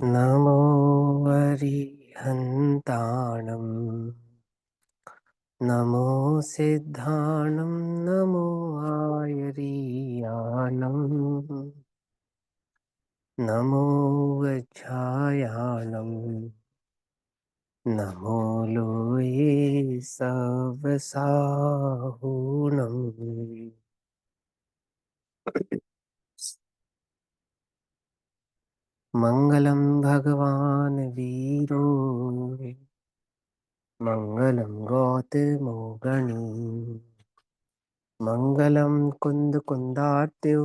नमो वरिहन्ताणं नमो सिद्धाणं नमो आयरीयाणं नमो वज्झायाणं नमो लोये सवसाहुणम्। मङ्गलं भगवान् वीरो मङ्गलं गौतमो गणी मङ्गलं कुन्दकुन्दार्त्यो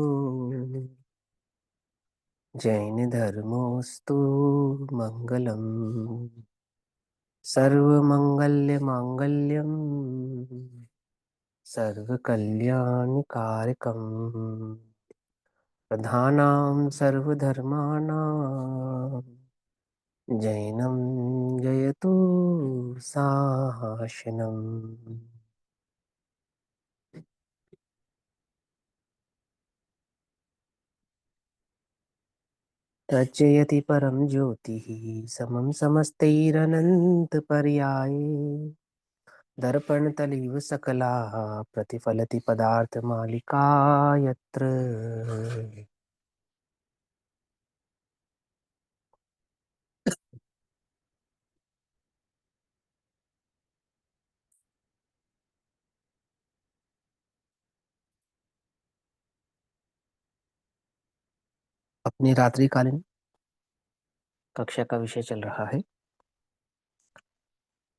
जैनधर्मोऽस्तु मङ्गलम्। सर्वमङ्गल्यमाङ्गल्यं सर्वकल्याणकारकम् प्रधानां सर्वधर्माणां जैनं जयतु शासनम्। तज्जयति परं ज्योतिः समं समस्तैरनन्तपर्याये दर्पणतलीव सकलाः प्रतिफलति पदार्थमालिका यत्र। अपनी रात्रिकालीन कक्षा का विषय चल रहा है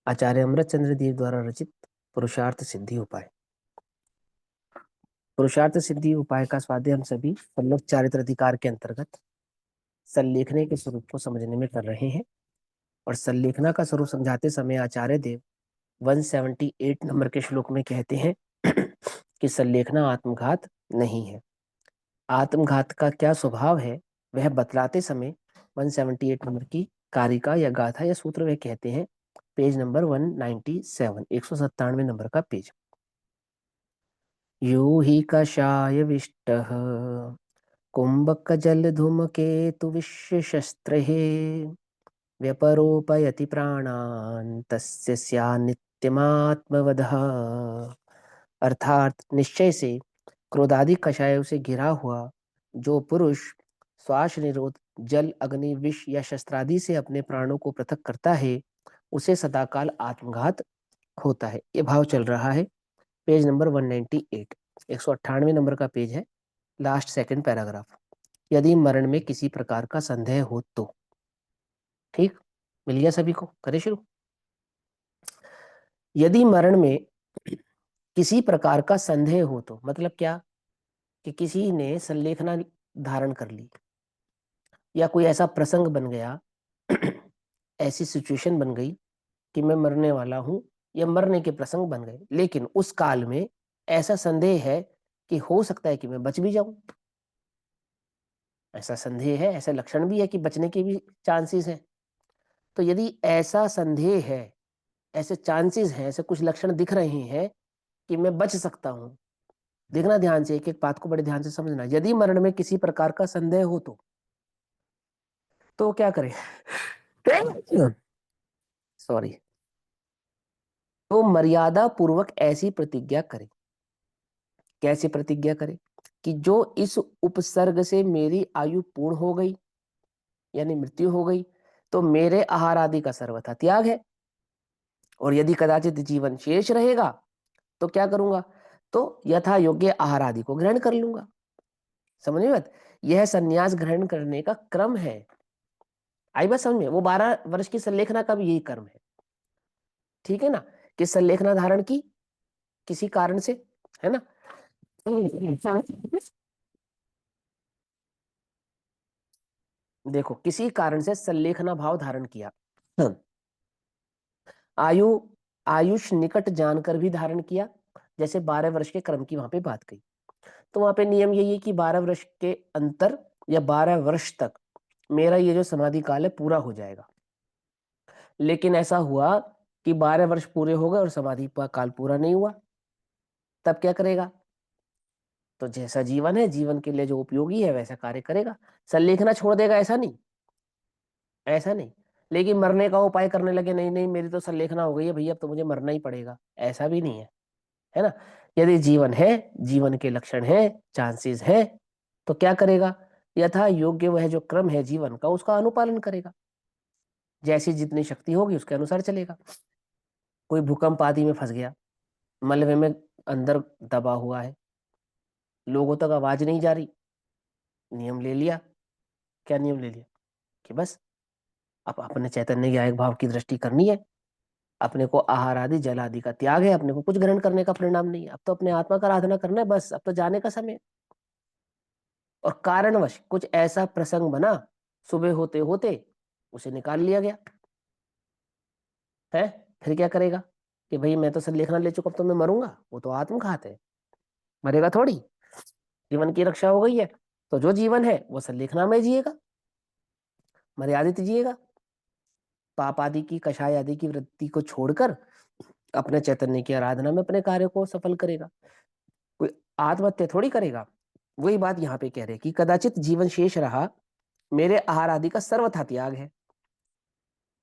आचार्य अमृतचंद्र देव द्वारा रचित पुरुषार्थ सिद्धि उपाय। पुरुषार्थ सिद्धि उपाय का स्वाध्याय हम सभी पल्लव चारित्र अधिकार के अंतर्गत सल्लेखने के स्वरूप को समझने में कर रहे हैं। और सल्लेखना का स्वरूप समझाते समय आचार्य देव 178 नंबर के श्लोक में कहते हैं कि सल्लेखना आत्मघात नहीं है। आत्मघात का क्या स्वभाव है वह बतलाते समय 178 नंबर की कारिका या गाथा या सूत्र वह कहते हैं। पेज नंबर 197, 197 नंबर का पेज। यो ही कषाय विष्टः कुंभक जल धूमकेतु विश्व शस्त्र व्यपरोपयति प्राणान् तस्य स्यान्नित्यमात्मवधः। अर्थात निश्चय से क्रोधादि कषायों से घिरा हुआ जो पुरुष श्वास निरोध जल अग्नि विष या शस्त्रादि से अपने प्राणों को पृथक करता है उसे सदाकाल आत्मघात होता है। ये भाव चल रहा है पेज नंबर 198, 198 नंबर का पेज है, लास्ट सेकंड पैराग्राफ। यदि मरण में किसी प्रकार का संदेह हो तो। ठीक, मिल गया सभी को? करें शुरू। यदि मरण में किसी प्रकार का संदेह हो तो मतलब क्या कि किसी ने संलेखना धारण कर ली या कोई ऐसा प्रसंग बन गया ऐसी सिचुएशन बन गई कि मैं मरने वाला हूं या मरने के प्रसंग बन गए, लेकिन उस काल में ऐसा संदेह है कि हो सकता है कि मैं बच भी जाऊं। ऐसा संदेह है, ऐसा लक्षण भी है कि बचने के भी चांसेस हैं। तो यदि ऐसा संदेह है, ऐसे चांसेस हैं, ऐसे कुछ लक्षण दिख रहे हैं कि मैं बच सकता हूं। देखना ध्यान से, एक एक बात को बड़े ध्यान से समझना। यदि मरण में किसी प्रकार का संदेह हो तो क्या करें? सॉरी। तो मर्यादा पूर्वक ऐसी प्रतिज्ञा करें। कैसे प्रतिज्ञा करें? कि जो इस उपसर्ग से मेरी आयु पूर्ण हो गई यानी मृत्यु हो गई तो मेरे आहार आदि का सर्वथा त्याग है। और यदि कदाचित जीवन शेष रहेगा तो क्या करूंगा? तो यथा योग्य आहार आदि को ग्रहण कर लूंगा। समझ में बात? यह संन्यास ग्रहण करने का क्रम है। आई बात समझ में? वो 12 वर्ष की संलेखना का भी यही कर्म है। ठीक है ना? कि संलेखना धारण की किसी कारण से, है ना? देखो, किसी कारण से संलेखना भाव धारण किया। आयु आयुष निकट जानकर भी धारण किया, जैसे 12 वर्ष के क्रम की वहां पे बात कही। तो वहां पे नियम यही है कि 12 वर्ष के अंतर या 12 वर्ष तक मेरा ये जो समाधि काल है पूरा हो जाएगा। लेकिन ऐसा हुआ कि 12 वर्ष पूरे हो गए और समाधि का काल पूरा नहीं हुआ, तब क्या करेगा? तो जैसा जीवन है, जीवन के लिए जो उपयोगी है वैसा कार्य करेगा। संलेखना छोड़ देगा ऐसा नहीं। ऐसा नहीं। लेकिन मरने का उपाय करने लगे, नहीं नहीं मेरी तो संलेखना हो गई है भैया, अब तो मुझे मरना ही पड़ेगा, ऐसा भी नहीं है ना। यदि जीवन है, जीवन के लक्षण है, चांसेस है, तो क्या करेगा, यथा योग्य वह जो क्रम है जीवन का उसका अनुपालन करेगा, जैसी जितनी शक्ति होगी उसके अनुसार चलेगा। कोई भूकंप आदि में फंस गया, मलबे में अंदर दबा हुआ है, लोगों तक आवाज नहीं जा रही, नियम ले लिया। क्या नियम ले लिया, कि बस अब अपने चैतन्य ज्ञायक भाव की दृष्टि करनी है, अपने को आहार आदि जल आदि का त्याग है, अपने को कुछ ग्रहण करने का परिणाम नहीं है, अब तो अपने आत्मा का आराधना करना है, बस अब तो जाने का समय है। और कारणवश कुछ ऐसा प्रसंग बना, सुबह होते होते उसे निकाल लिया गया है, फिर क्या करेगा, कि भाई मैं तो संलेखना ले चुका, अब तो मैं मरूंगा, वो तो आत्मघात है, मरेगा थोड़ी, जीवन की रक्षा हो गई है। तो जो जीवन है वो संलेखना में जिएगा, मर्यादित जिएगा, पाप आदि की, कषाय आदि की वृत्ति को छोड़कर अपने चैतन्य की आराधना में अपने कार्य को सफल करेगा, कोई आत्महत्या थोड़ी करेगा। वही बात यहाँ पे कह रहे हैं कि कदाचित जीवन शेष रहा, मेरे आहार आदि का सर्वथा त्याग है।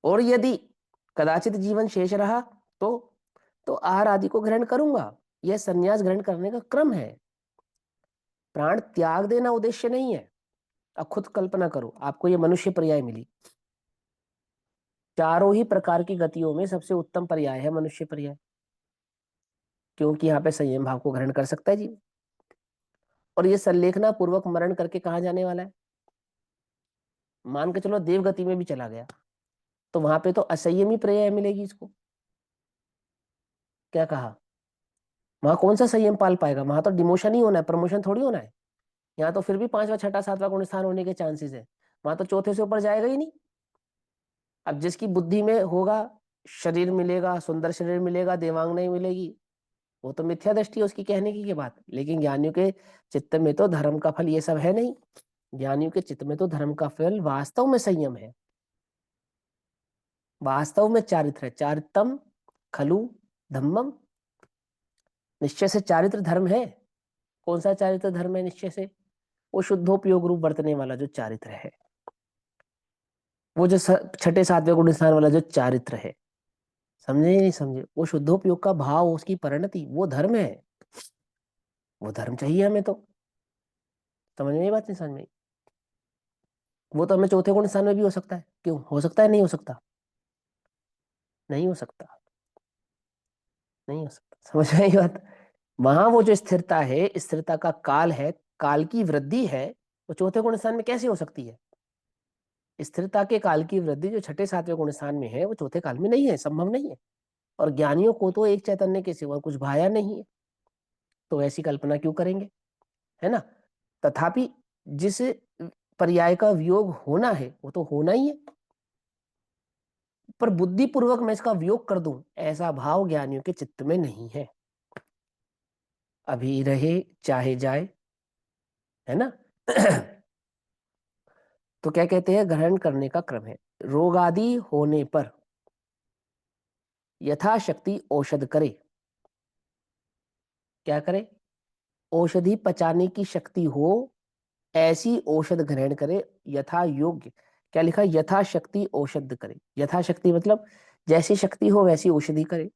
और यदि कदाचित जीवन शेष रहा तो आहार आदि को ग्रहण करूंगा, यह संन्यास ग्रहण करने का क्रम है। प्राण त्याग देना उद्देश्य नहीं है। अब खुद कल्पना करो, आपको ये मनुष्य पर्याय मिली, चारों ही प्रकार की गतियों में सबसे उत्तम पर्याय है मनुष्य पर्याय, क्योंकि यहाँ पे संयम भाव को ग्रहण कर सकता है जीव। और ये संलेखना पूर्वक मरण करके कहाँ जाने वाला है, मान के चलो देव गति में भी चला गया, तो वहां पे तो असंयमी पर्याय मिलेगी इसको। क्या कहा, वहां कौन सा संयम पाल पाएगा, वहां तो डिमोशन ही होना है, प्रमोशन थोड़ी होना है। यहाँ तो फिर भी पांचवा छठा सातवां गुण स्थान होने के चांसेस है, वहां तो चौथे से ऊपर जाएगा ही नहीं। अब जिसकी बुद्धि में होगा, शरीर मिलेगा, सुंदर शरीर मिलेगा, देवांग नहीं मिलेगी, वो तो मिथ्या दृष्टि है उसकी कहने की बात। लेकिन ज्ञानियों के चित्त में तो धर्म का फल ये सब है नहीं, ज्ञानियों के चित्त में तो धर्म का फल वास्तव में संयम है, वास्तव में चारित्र है, चारितम खलु धम्मम, निश्चय से चारित्र धर्म है। कौन सा चारित्र धर्म है निश्चय से, वो शुद्धोपयोग रूप बरतने वाला जो चारित्र है, वो जो छठे सातवें गुण स्थान वाला जो चारित्र है, समझे या नहीं समझे, वो शुद्धोपयोग का भाव, उसकी परिणति, वो धर्म है, वो धर्म चाहिए हमें तो। समझ में ये बात नहीं, समझ में, वो तो हमें चौथे गुण स्थान में भी हो सकता है, क्यों हो सकता है, नहीं हो सकता, नहीं हो सकता, नहीं हो सकता, समझ में ये बात। वहां वो जो स्थिरता है, स्थिरता का काल है, काल की वृद्धि है, वो चौथे गुण स्थान में कैसे हो सकती है। स्थिरता के काल की वृद्धि जो छठे सातवें गुण स्थान में है वो चौथे काल में नहीं है, संभव नहीं है। और ज्ञानियों को तो एक चैतन्य के सिवा कुछ भाया नहीं है, तो ऐसी कल्पना क्यों करेंगे, है ना। तथापि जिस पर्याय का वियोग होना है वो तो होना ही है, पर बुद्धि पूर्वक मैं इसका वियोग कर दूं, ऐसा भाव ज्ञानियों के चित्त में नहीं है। अभी रहे चाहे जाए, है ना। तो क्या कहते हैं, ग्रहण करने का क्रम है, रोग आदि होने पर यथाशक्ति औषध करे। क्या करे, औषधि पचाने की शक्ति हो, ऐसी औषध ग्रहण करे, यथा योग्य, क्या लिखा, यथाशक्ति औषध करे, यथाशक्ति मतलब जैसी शक्ति हो वैसी औषधि करे,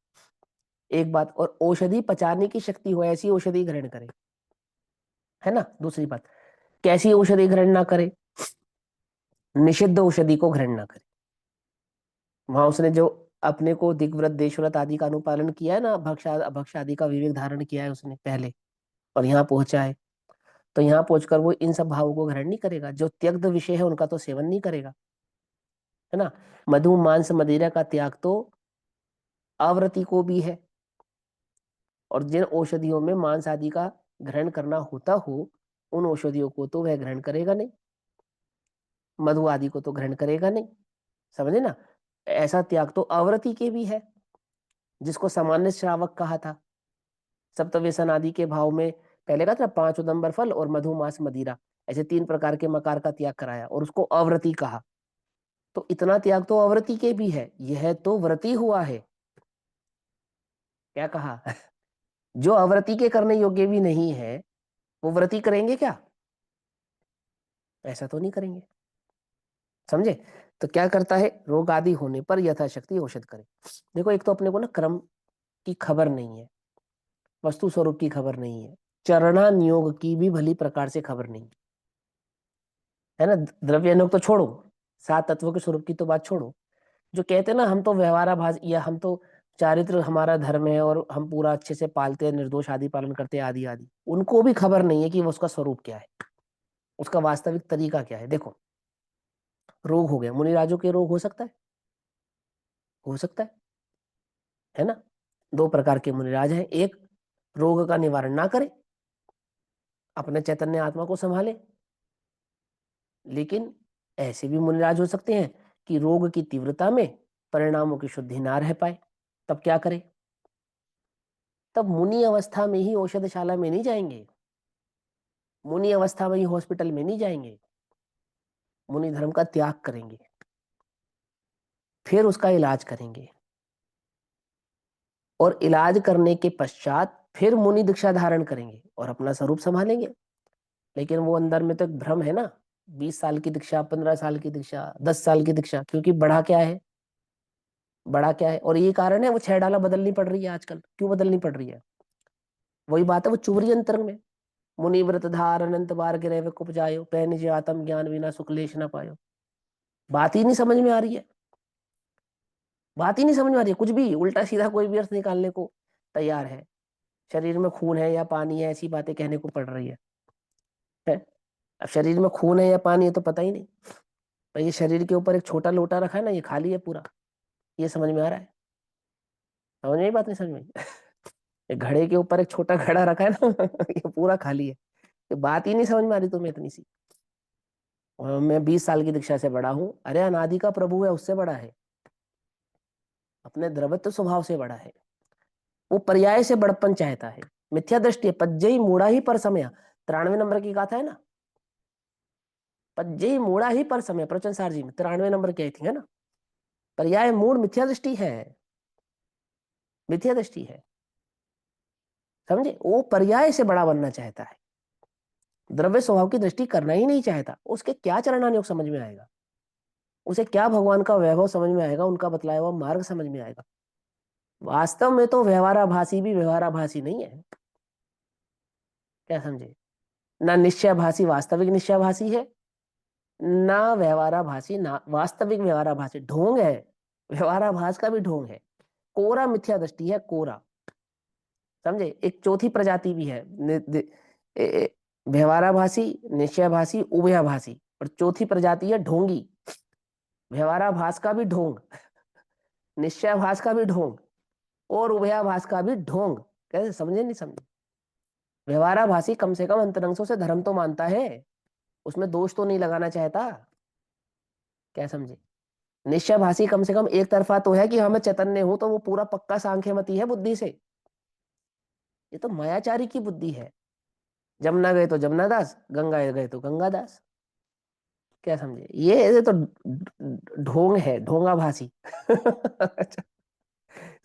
एक बात। और औषधि पचाने की शक्ति हो ऐसी औषधि ग्रहण करे, है ना। दूसरी बात, कैसी औषधि ग्रहण ना करे, निषिद्ध औषधि को ग्रहण ना करे। वहां उसने जो अपने को दिग्व्रत देशव्रत आदि का अनुपालन किया है ना, भक्ष आदि का विवेक धारण किया है उसने पहले, और यहाँ पहुंचा है, तो यहाँ पहुंचकर वो इन सब भावों को ग्रहण नहीं करेगा, जो त्यक्त विषय है उनका तो सेवन नहीं करेगा, है ना। मधु मांस मदिरा का त्याग तो आवृत्ति को भी है, और जिन औषधियों में मांस आदि का ग्रहण करना होता हो, उन औषधियों को तो वह ग्रहण करेगा नहीं, मधु आदि को तो ग्रहण करेगा नहीं, समझे ना। ऐसा त्याग तो आवृत्ति के भी है, जिसको सामान्य श्रावक कहा था, सप्तव्यसन आदि के भाव में पहले कहा था, पांच उदंबर फल और मधु मांस मदिरा, ऐसे तीन प्रकार के मकार का त्याग कराया और उसको अव्रति कहा। तो इतना त्याग तो अव्रति के भी है, यह तो व्रति हुआ है। क्या कहा, जो अव्रति के करने योग्य भी नहीं है वो व्रति करेंगे क्या, ऐसा तो नहीं करेंगे, समझे। तो क्या करता है, रोग आदि होने पर यथाशक्ति औषध करे। देखो एक तो अपने को ना क्रम की खबर नहीं है, वस्तु स्वरूप की खबर नहीं है, चरणा नियोग की भी भली प्रकार से खबर नहीं है ना। द्रव्य नियोग तो छोड़ो, सात तत्वों के स्वरूप की तो बात छोड़ो। जो कहते हैं ना हम तो व्यवहाराभास, या हम तो चारित्र हमारा धर्म है और हम पूरा अच्छे से पालते हैं, निर्दोष आदि पालन करते हैं आदि आदि, उनको भी खबर नहीं है कि वो उसका स्वरूप क्या है, उसका वास्तविक तरीका क्या है। देखो रोग हो गया, मुनिराजों के रोग हो सकता है, हो सकता है ना। दो प्रकार के मुनिराज हैं, एक रोग का निवारण ना करे, अपने चैतन्य आत्मा को संभाले, लेकिन ऐसे भी मुनिराज हो सकते हैं कि रोग की तीव्रता में परिणामों की शुद्धि ना रह पाए, तब क्या करे, तब मुनि अवस्था में ही औषधशाला में नहीं जाएंगे, मुनि अवस्था में ही हॉस्पिटल में नहीं जाएंगे, मुनि धर्म का त्याग करेंगे, फिर उसका इलाज करेंगे, और इलाज करने के पश्चात फिर मुनि दीक्षा धारण करेंगे और अपना स्वरूप संभालेंगे। लेकिन वो अंदर में तो एक भ्रम है ना, 20 साल की दीक्षा, 15 साल की दीक्षा, 10 साल की दीक्षा, क्योंकि बढ़ा क्या है, बड़ा क्या है। और ये कारण है वो 6 डाला बदलनी पड़ रही है आजकल। क्यों बदलनी पड़ रही है, वही बात है, वो चुवरी अंतरंग में, मुनि व्रत धार अनंत बार गिरे वे कुपजायो, पै निज आत्म ज्ञान बिना सुखलेश न पायो। बात ही नहीं समझ में आ रही है, बात ही नहीं समझ में आ रही है, कुछ भी उल्टा सीधा कोई भी अर्थ निकालने को तैयार है। शरीर में खून है या पानी है, ऐसी बातें कहने को पड़ रही है? अब शरीर में खून है या पानी है तो पता ही नहीं, पर ये शरीर के ऊपर एक छोटा लोटा रखा है ना, ये खाली है पूरा, ये समझ में आ रहा है, समझ में आई बात, नहीं समझ में आई? ये घड़े के ऊपर एक छोटा घड़ा रखा है ना ये पूरा खाली है, ये बात ही नहीं समझ में आ रही तुम्हें इतनी सी। और मैं 20 साल की दीक्षा से बड़ा हूं, अरे अनादि का प्रभु है, उससे बड़ा है, अपने द्रवत्व स्वभाव से बड़ा है। वो पर्याय से बड़प्पन चाहता है, मिथ्या दृष्टि है, पज्जई मूढ़ा ही पर समय, 93 नंबर की गाथा है ना, पज्जई मूढ़ा ही पर समय, प्रवचन सार जी में 93 नंबर की आई थी, है ना। पर्याय मूढ़ मिथ्या दृष्टि है, मिथ्या दृष्टि है, समझे। वो पर्याय से बड़ा बनना चाहता है, द्रव्य स्वभाव की दृष्टि करना ही नहीं चाहता। उसके क्या चरणानुयोग समझ में आएगा, उसे क्या भगवान का वैभव समझ में आएगा, उनका बतलाया हुआ मार्ग समझ में आएगा। वास्तव में तो व्यवहाराभासी भी व्यवहाराभासी नहीं है, क्या समझे। ना निश्चयभासी वास्तविक निश्चयभासी है, ना व्यवहाराभासी ना वास्तविक व्यवहाराभासी, ढोंग है, व्यवहाराभास का भी ढोंग है, कोरा मिथ्या दृष्टि है, कोरा, समझे। एक चौथी प्रजाति भी है, व्यवहाराभासी, निश्चयभासी, उभयाभासी, और चौथी प्रजाति है ढोंगी, व्यवहाराभास का भी ढोंग, निश्चयाभास का भी ढोंग, और उभयाभास का भी ढोंग। कैसे, समझे नहीं समझे। व्यवहाराभासी कम से कम अंतरंगों से धर्म तो मानता है, उसमें दोष तो नहीं लगाना चाहता, क्या समझे। निश्चयभासी कम से कम एक तरफा तो है कि हाँ मैं चैतन्य हूं, तो वो पूरा पक्का सांख्यमती है बुद्धि से। ये तो मायाचारी की बुद्धि है, जमुना गए तो जमुना दास, गंगा गए तो गंगा दास, क्या समझे। ये तो ढोंग है, ढोंगा भाषी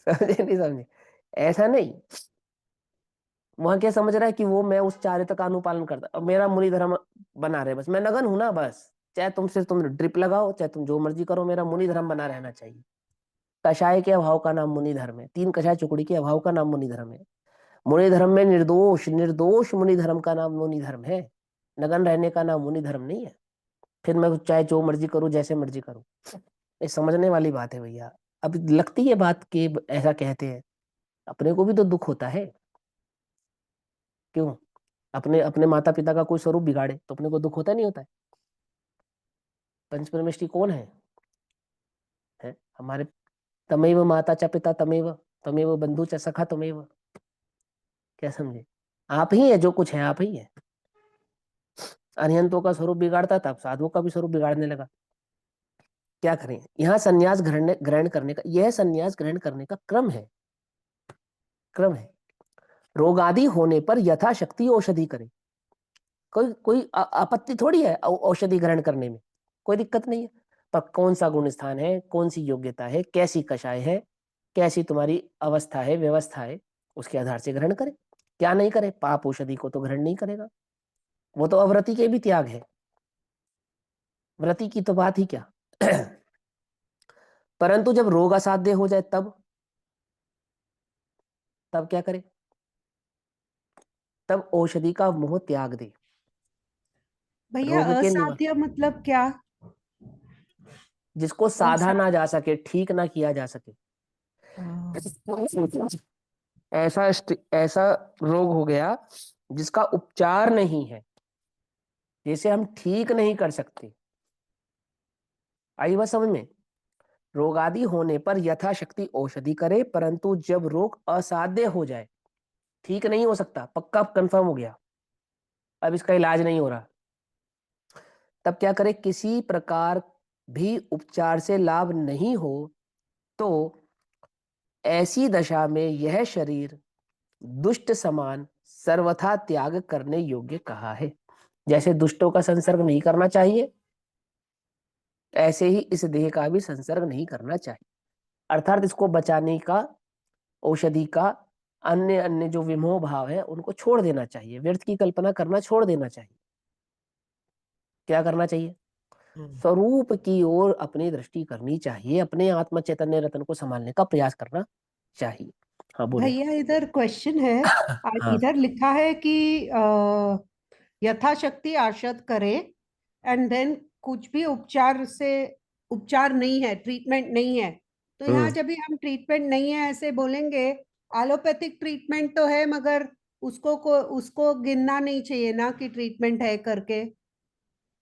समझे नहीं समझे, ऐसा नहीं। वहां क्या समझ रहा है कि वो मैं उस चारित्र का अनुपालन करता, अब मेरा मुनि धर्म बना रहे, बस मैं नगन हूं ना, बस चाहे तुमसे तुम ड्रिप लगाओ, चाहे तुम जो मर्जी करो, मेरा मुनि धर्म बना रहना चाहिए। कषाय के अभाव का नाम मुनि धर्म है, 3 कषाय चुकड़ी के अभाव का नाम मुनि धर्म है। मुनि धर्म में निर्दोष निर्दोष मुनि धर्म का नाम मुनि धर्म है, नगन रहने का नाम मुनि धर्म नहीं है। फिर मैं चाहे जो मर्जी करूं, जैसे मर्जी करूं, ये समझने वाली बात है भैया। अब लगती है बात कि ऐसा कहते हैं, अपने को भी तो दुख होता है, क्यों, अपने अपने माता पिता का कोई स्वरूप बिगाड़े तो अपने को दुख होता नहीं होता है। पंच परमेष्ठी कौन है हमारे, तमेव माता च पिता तमेव, तमेव बंधु च सखा तमेव, क्या समझे। आप ही है, जो कुछ है आप ही है। अनियंतों का स्वरूप बिगाड़ता था, अब साधुओं का भी स्वरूप बिगाड़ने लगा, क्या करें। यहाँ संन्यास ग्रहण ग्रहण करने का, यह संन्यास ग्रहण करने का क्रम है, क्रम है। रोग आदि होने पर यथाशक्ति औषधि करे, कोई कोई आपत्ति थोड़ी है औषधि ग्रहण करने में, कोई दिक्कत नहीं है। पर कौन सा गुण स्थान है, कौन सी योग्यता है, कैसी कषाय है, कैसी तुम्हारी अवस्था है, व्यवस्था है, उसके आधार से ग्रहण करे। क्या नहीं करे, पाप औषधि को तो ग्रहण नहीं करेगा, वो तो अव्रति के भी त्याग है, व्रति की तो बात ही क्या परंतु जब रोग असाध्य हो जाए तब तब क्या करे? तब औषधि का मोह त्याग दे। भैया रोग के निवारण, असाध्य मतलब क्या? जिसको साधा ना असाध्य। जा सके, ठीक ना किया जा सके, ऐसा रोग हो गया जिसका उपचार नहीं है, जिसे हम ठीक नहीं कर सकते। आई बात समझ में? रोगादि होने पर यथाशक्ति औषधि करे, परंतु जब रोग असाध्य हो जाए, ठीक नहीं हो सकता, पक्का कंफर्म हो गया, अब इसका इलाज नहीं हो रहा, तब क्या करे? किसी प्रकार भी उपचार से लाभ नहीं हो तो ऐसी दशा में यह शरीर दुष्ट समान सर्वथा त्याग करने योग्य कहा है। जैसे दुष्टों का संसर्ग नहीं करना चाहिए, ऐसे ही इस देह का भी संसर्ग नहीं करना चाहिए। अर्थात इसको बचाने का, औषधि का, अन्य अन्य जो विमोह भाव है उनको छोड़ देना चाहिए, व्यर्थ की कल्पना करना छोड़ देना चाहिए। क्या करना चाहिए? स्वरूप की ओर अपनी दृष्टि करनी चाहिए, अपने आत्म चैतन्य रत्न को संभालने का प्रयास करना चाहिए। हाँ बोलो। भैया इधर क्वेश्चन है। हाँ। इधर लिखा है कि यथाशक्ति आशत करे, एंड देन कुछ भी उपचार से, उपचार नहीं है, ट्रीटमेंट नहीं है। तो यहाँ हम्म। जब भी हम ट्रीटमेंट नहीं है ऐसे बोलेंगे, एलोपैथिक ट्रीटमेंट तो है मगर उसको गिनना नहीं चाहिए ना कि ट्रीटमेंट है करके।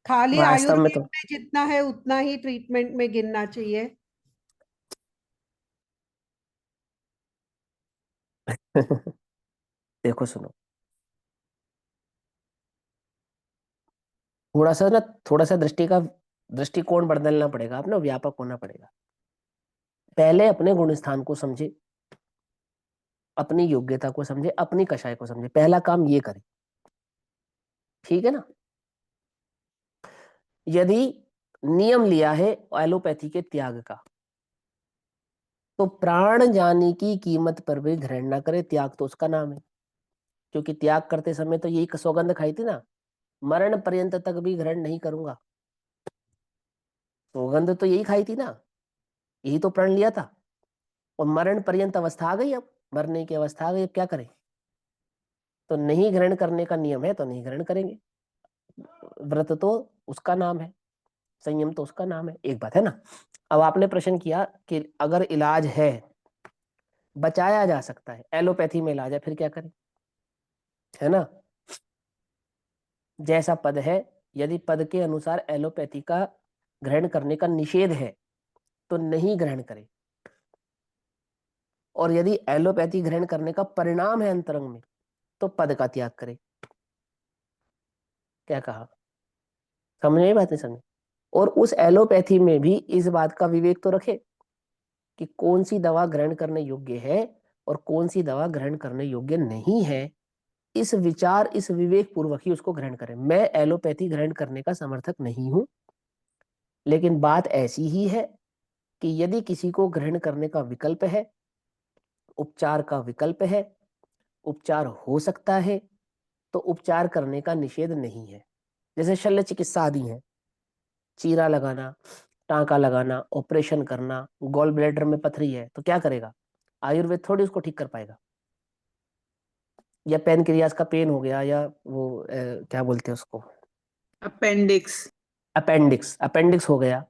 खाली वास्तव में आयुर्वेद तो में जितना है उतना ही ट्रीटमेंट में गिनना चाहिए। देखो सुनो, थोड़ा सा ना, थोड़ा सा दृष्टिकोण बदलना पड़ेगा, अपना व्यापक होना पड़ेगा। पहले अपने गुण स्थान को समझे, अपनी योग्यता को समझे, अपनी कषाय को समझे, पहला काम ये करें। ठीक है ना? यदि नियम लिया है एलोपैथी के त्याग का, तो प्राण जाने की कीमत पर भी घृणा ना करे, त्याग तो उसका नाम है। क्योंकि त्याग करते समय तो यही सौगंध खाई थी ना, मरण पर्यंत तक भी ग्रहण नहीं करूंगा, सौगंध तो यही खाई थी ना, यही तो प्रण लिया था। और मरण पर्यंत अवस्था आ गई, अब मरने की अवस्था आ गई, अब क्या करें? तो नहीं ग्रहण करने का नियम है तो नहीं ग्रहण करेंगे। व्रत तो उसका नाम है, संयम तो उसका नाम है, एक बात है ना। अब आपने प्रश्न किया कि अगर इलाज है, बचाया जा सकता है, एलोपैथी में इलाज है, फिर क्या करें? है ना? जैसा पद है, यदि पद के अनुसार एलोपैथी का ग्रहण करने का निषेध है तो नहीं ग्रहण करें, और यदि एलोपैथी ग्रहण करने का परिणाम है अंतरंग में तो पद का त्याग करें। क्या कहा? समझ में बात? नहीं समझ? और उस एलोपैथी में भी इस बात का विवेक तो रखे कि कौन सी दवा ग्रहण करने योग्य है और कौन सी दवा ग्रहण करने योग्य नहीं है। इस विचार, इस विवेक पूर्वक ही उसको ग्रहण करें। मैं एलोपैथी ग्रहण करने का समर्थक नहीं हूं, लेकिन बात ऐसी ही है कि यदि किसी को ग्रहण करने का विकल्प है, उपचार का विकल्प है, उपचार हो सकता है, तो उपचार करने का निषेध नहीं है। जैसे शल्य चिकित्सा आदि है, चीरा लगाना, टांका लगाना, ऑपरेशन करना, गॉल ब्लैडर में पथरी है तो क्या करेगा? आयुर्वेद थोड़ी उसको ठीक कर पाएगा। या पेनक्रियास का पेन हो गया, या वो क्या बोलते हैं उसको, अपेंडिक्स। अपेंडिक्स, अपेंडिक्स हो गया,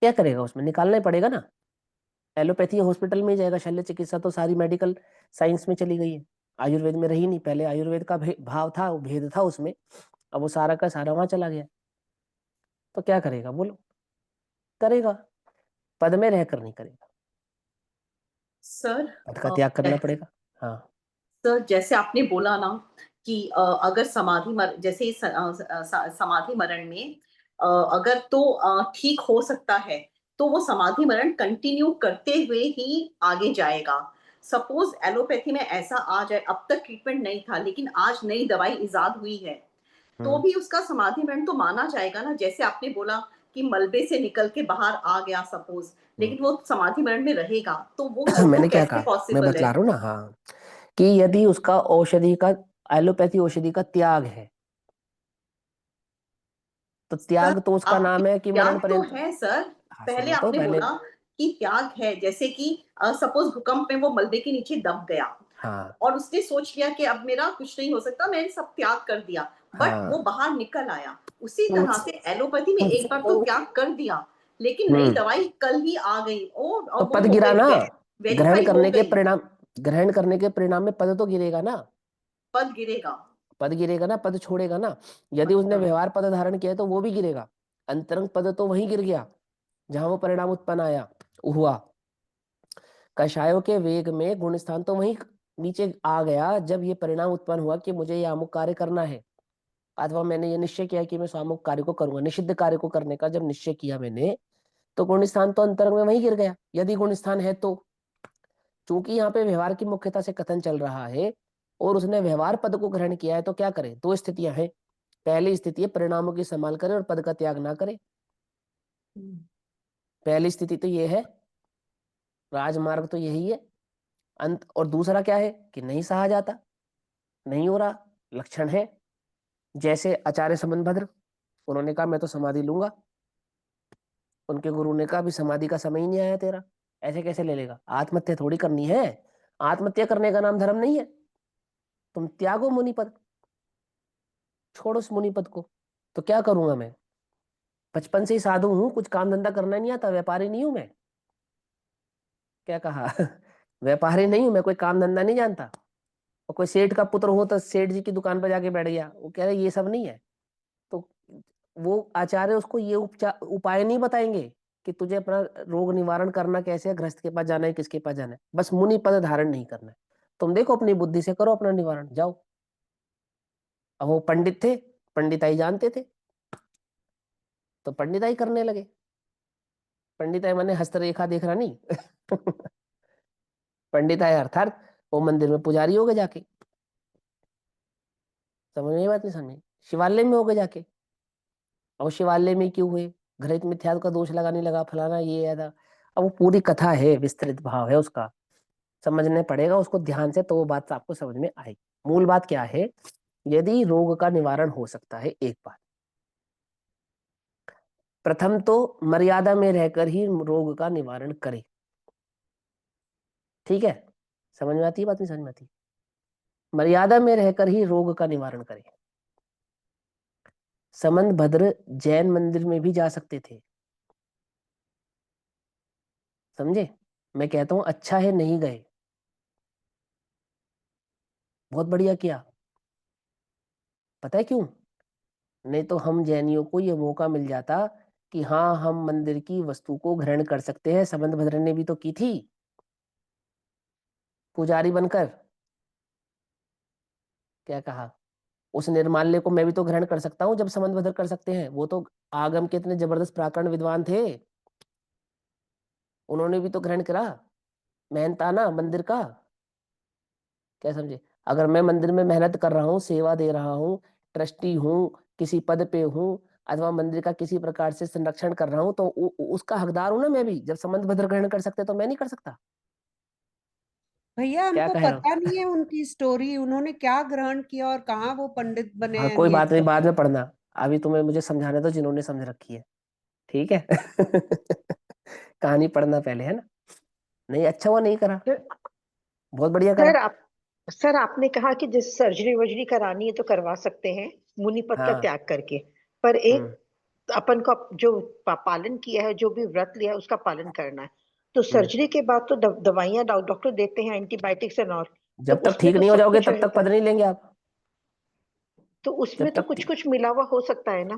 क्या करेगा? उसमें निकालना ही पड़ेगा ना। एलोपैथी हॉस्पिटल में ही जाएगा, शल्य चिकित्सा तो सारी मेडिकल साइंस में चली गई है, आयुर्वेद में रही नहीं। पहले आयुर्वेद का भाव था, वो भेद था उसमें, अब वो सारा का सारा वहां चला गया। तो क्या करेगा बोलो? करेगा, पद में रहकर नहीं करेगा, सर पद का त्याग करना पड़ेगा। हाँ। सर जैसे आपने बोला ना कि अगर जैसे समाधि मरण में अगर तो ठीक हो सकता है तो वो समाधि मरण कंटिन्यू करते हुए ही आगे जाएगा। सपोज एलोपैथी में ऐसा आ जाए, अब तक ट्रीटमेंट नहीं था लेकिन आज नई दवाई इजाद हुई है, तो भी उसका समाधि मरण तो माना जाएगा ना। जैसे आपने बोला कि मलबे से निकल के बाहर आ गया सपोज, लेकिन वो समाधि मरण में रहेगा, तो वो मैंने क्या कैसे कहा, मैं पॉसिबल बतला है? रहा हूँ ना। हाँ, कि यदि उसका औषधि का, एलोपैथी औषधि का त्याग है, तो सर त्याग तो उसका आपकी नाम है कि मरण त्याग तो पर्यंत। है सर। हाँ पहले सुनो तो आपने पहले, बोला कि त्याग है, जैसे कि सपोज भूकंप में वो मलबे के नीचे दब गया हाँ और उसने सोच लिया कि अब मेरा कुछ नहीं हो सकता, मैंने सब त्याग कर दिया, बट वो हाँ। बाहर निकल आया। उसी हम्म, तरह से एलोपैथी में एक बार तो त्याग कर दिया, लेकिन नई दवाई कल ही आ गई तो और वो पद हो गिरा गई, ना। ग्रहण वेरीफाई हो करने के गई। परिणाम, ग्रहण करने के परिणाम में पद तो गिरेगा ना। पद गिरेगा। पद गिरेगा ना, पद छोड़ेगा ना। यदि उसने अच्छा। व्यवहार पद धारण किया है तो वो भी गिरेगा। अंतरंग पद तो वहीं गिर गया जहां वो परिणाम उत्पन्न आया हुआ। कषायों के वेग में गुण स्थान तो वहीं नीचे आ गया जब ये परिणाम उत्पन्न हुआ कि मुझे ये अमुक कार्य करना है, अथवा मैंने ये निश्चय किया कि मैं स्वामुक कार्य को करूंगा। निषिद्ध कार्य को करने का जब निश्चय किया मैंने, तो गुण स्थान तो अंतरंग में वहीं गिर गया, यदि गुण स्थान है तो। चूंकि यहाँ पे व्यवहार की मुख्यता से कथन चल रहा है और उसने व्यवहार पद को ग्रहण किया है, तो क्या करे? दो स्थितियां हैं। पहली स्थिति है परिणामों की संभाल करे और पद का त्याग ना करे। पहली स्थिति तो ये है, राजमार्ग तो यही है। अंत और दूसरा क्या है कि नहीं सहा जाता, नहीं हो रहा, लक्षण है। जैसे आचार्य संबंधभद्र, उन्होंने कहा मैं तो समाधि लूंगा। उनके गुरु ने कहा अभी समाधि का समय ही नहीं आया तेरा, ऐसे कैसे ले लेगा? आत्महत्या थोड़ी करनी है। आत्महत्या करने का नाम धर्म नहीं है। तुम त्यागो मुनिपद, छोड़ो उस मुनिपद को। तो क्या करूंगा मैं? बचपन से ही साधु हूं, कुछ काम धंधा करना नहीं आता, व्यापारी नहीं हूं मैं। क्या कहा? व्यापारी नहीं हूं मैं, कोई काम धंधा नहीं जानता। और कोई सेठ का पुत्र हो तो सेठ जी की दुकान पर जाके बैठ गया, वो कह रहे ये सब नहीं है। तो वो आचार्य उसको ये उपचार उपाय नहीं बताएंगे कि तुझे अपना रोग निवारण करना कैसे है, गृहस्थ के पास जाना है, किसके पास जाना है, बस मुनि पद धारण नहीं करना है। तुम देखो अपनी बुद्धि से करो अपना निवारण, जाओ। अब वो पंडित थे, पंडिताई जानते थे, तो पंडिताई करने लगे। पंडिताई माने हस्तरेखा देखना नहीं। पंडिताई अर्थात वो मंदिर में पुजारी हो गए जाके। समझ में ये बात नहीं समझ? शिवालय में हो गए जाके। और शिवालय में क्यों हुए? घृत मिथ्यात्व का दोष लगाने लगा, फलाना ये है था। अब वो पूरी कथा है, विस्तृत भाव है उसका, समझने पड़ेगा उसको ध्यान से, तो वो बात आपको समझ में आएगी। मूल बात क्या है? यदि रोग का निवारण हो सकता है, एक बात, प्रथम तो मर्यादा में रहकर ही रोग का निवारण करें। ठीक है? समझ में आती है बात? नहीं समझ में आती? मर्यादा में रहकर ही रोग का निवारण करें। समंत भद्र जैन मंदिर में भी जा सकते थे, समझे? मैं कहता हूं अच्छा है नहीं गए, बहुत बढ़िया किया। पता है क्यों? नहीं तो हम जैनियों को ये मौका मिल जाता कि हाँ हम मंदिर की वस्तु को ग्रहण कर सकते हैं। समंत भद्र ने भी तो की थी, पुजारी बनकर। क्या कहा? उस निर्माल्य को मैं भी तो ग्रहण कर सकता हूँ जब समंत भद्र कर सकते हैं। वो तो आगम के इतने जबरदस्त प्राकरण विद्वान थे, उन्होंने भी तो ग्रहण करा। मेहनताना मंदिर का, क्या समझे? अगर मैं मंदिर में मेहनत कर रहा हूँ, सेवा दे रहा हूँ, ट्रस्टी हूँ, किसी पद पे हूँ, अथवा मंदिर का किसी प्रकार से संरक्षण कर रहा हूँ, तो उसका हकदार हूं ना मैं भी। जब समंत भद्र ग्रहण कर सकते तो मैं नहीं कर सकता? भैया क्या हमको कह रहा पता हूँ? नहीं है उनकी स्टोरी, उन्होंने क्या ग्रहण किया और कहाँ वो पंडित बने हाँ हैं कोई ये बात नहीं, सब। बाद में पढ़ना। अभी तुम्हें मुझे समझाने दो जिन्होंने समझ रखी है। ठीक है? कहानी पढ़ना पहले, है ना? नहीं अच्छा हुआ नहीं करा, सर बहुत बढ़िया करा। सर, आप सर आपने कहा कि जिस सर्जरी वर्जरी करानी है तो करवा सकते हैं मुनिपद का हाँ। त्याग करके। पर हम्म। एक अपन को जो पालन किया है, जो भी व्रत लिया है उसका पालन करना है। तो हम्म। सर्जरी के बाद तो दवाइयां डॉक्टर देते हैं, एंटीबायोटिक्स एंड ऑल। तो जब तक उसमें ठीक तो नहीं हो सब जाओगे कुछ तब तक रहता पद है। नहीं लेंगे आप। तो जब उसमें तो तक कुछ कुछ मिला हुआ हो सकता है ना।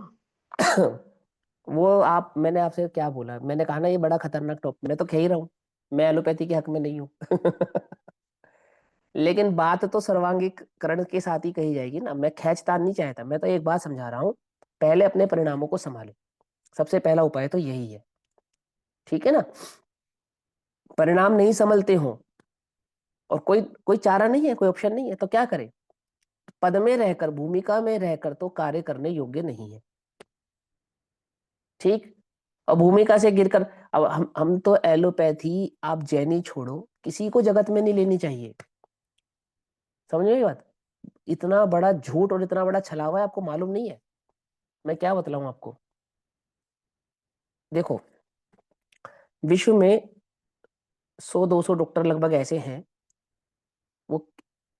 वो आप, मैंने आपसे क्या बोला? मैंने कहा ना ये बड़ा खतरनाक टॉपिक, मैं तो कह ही रहा हूँ, मैं एलोपैथी के हक में नहीं हूँ। लेकिन बात तो सर्वांगीकरण के साथ ही कही जाएगी ना। मैं खींचतान नहीं चाहता, मैं तो एक बात समझा रहा हूँ, पहले अपने परिणामों को संभाले। सबसे पहला उपाय तो यही है। ठीक है ना? परिणाम नहीं संभलते हो और कोई कोई चारा नहीं है, कोई ऑप्शन नहीं है, तो क्या करें? पद में रहकर, भूमिका में रहकर तो कार्य करने योग्य नहीं है। ठीक? और भूमिका से गिरकर, अब हम तो एलोपैथी, आप जैनी छोड़ो, किसी को जगत में नहीं लेनी चाहिए। समझ में ये बात? इतना बड़ा झूठ और इतना बड़ा छलावा है, आपको मालूम नहीं है। मैं क्या बतलाऊं आपको? देखो, विश्व में 100-200 डॉक्टर लगभग ऐसे हैं, वो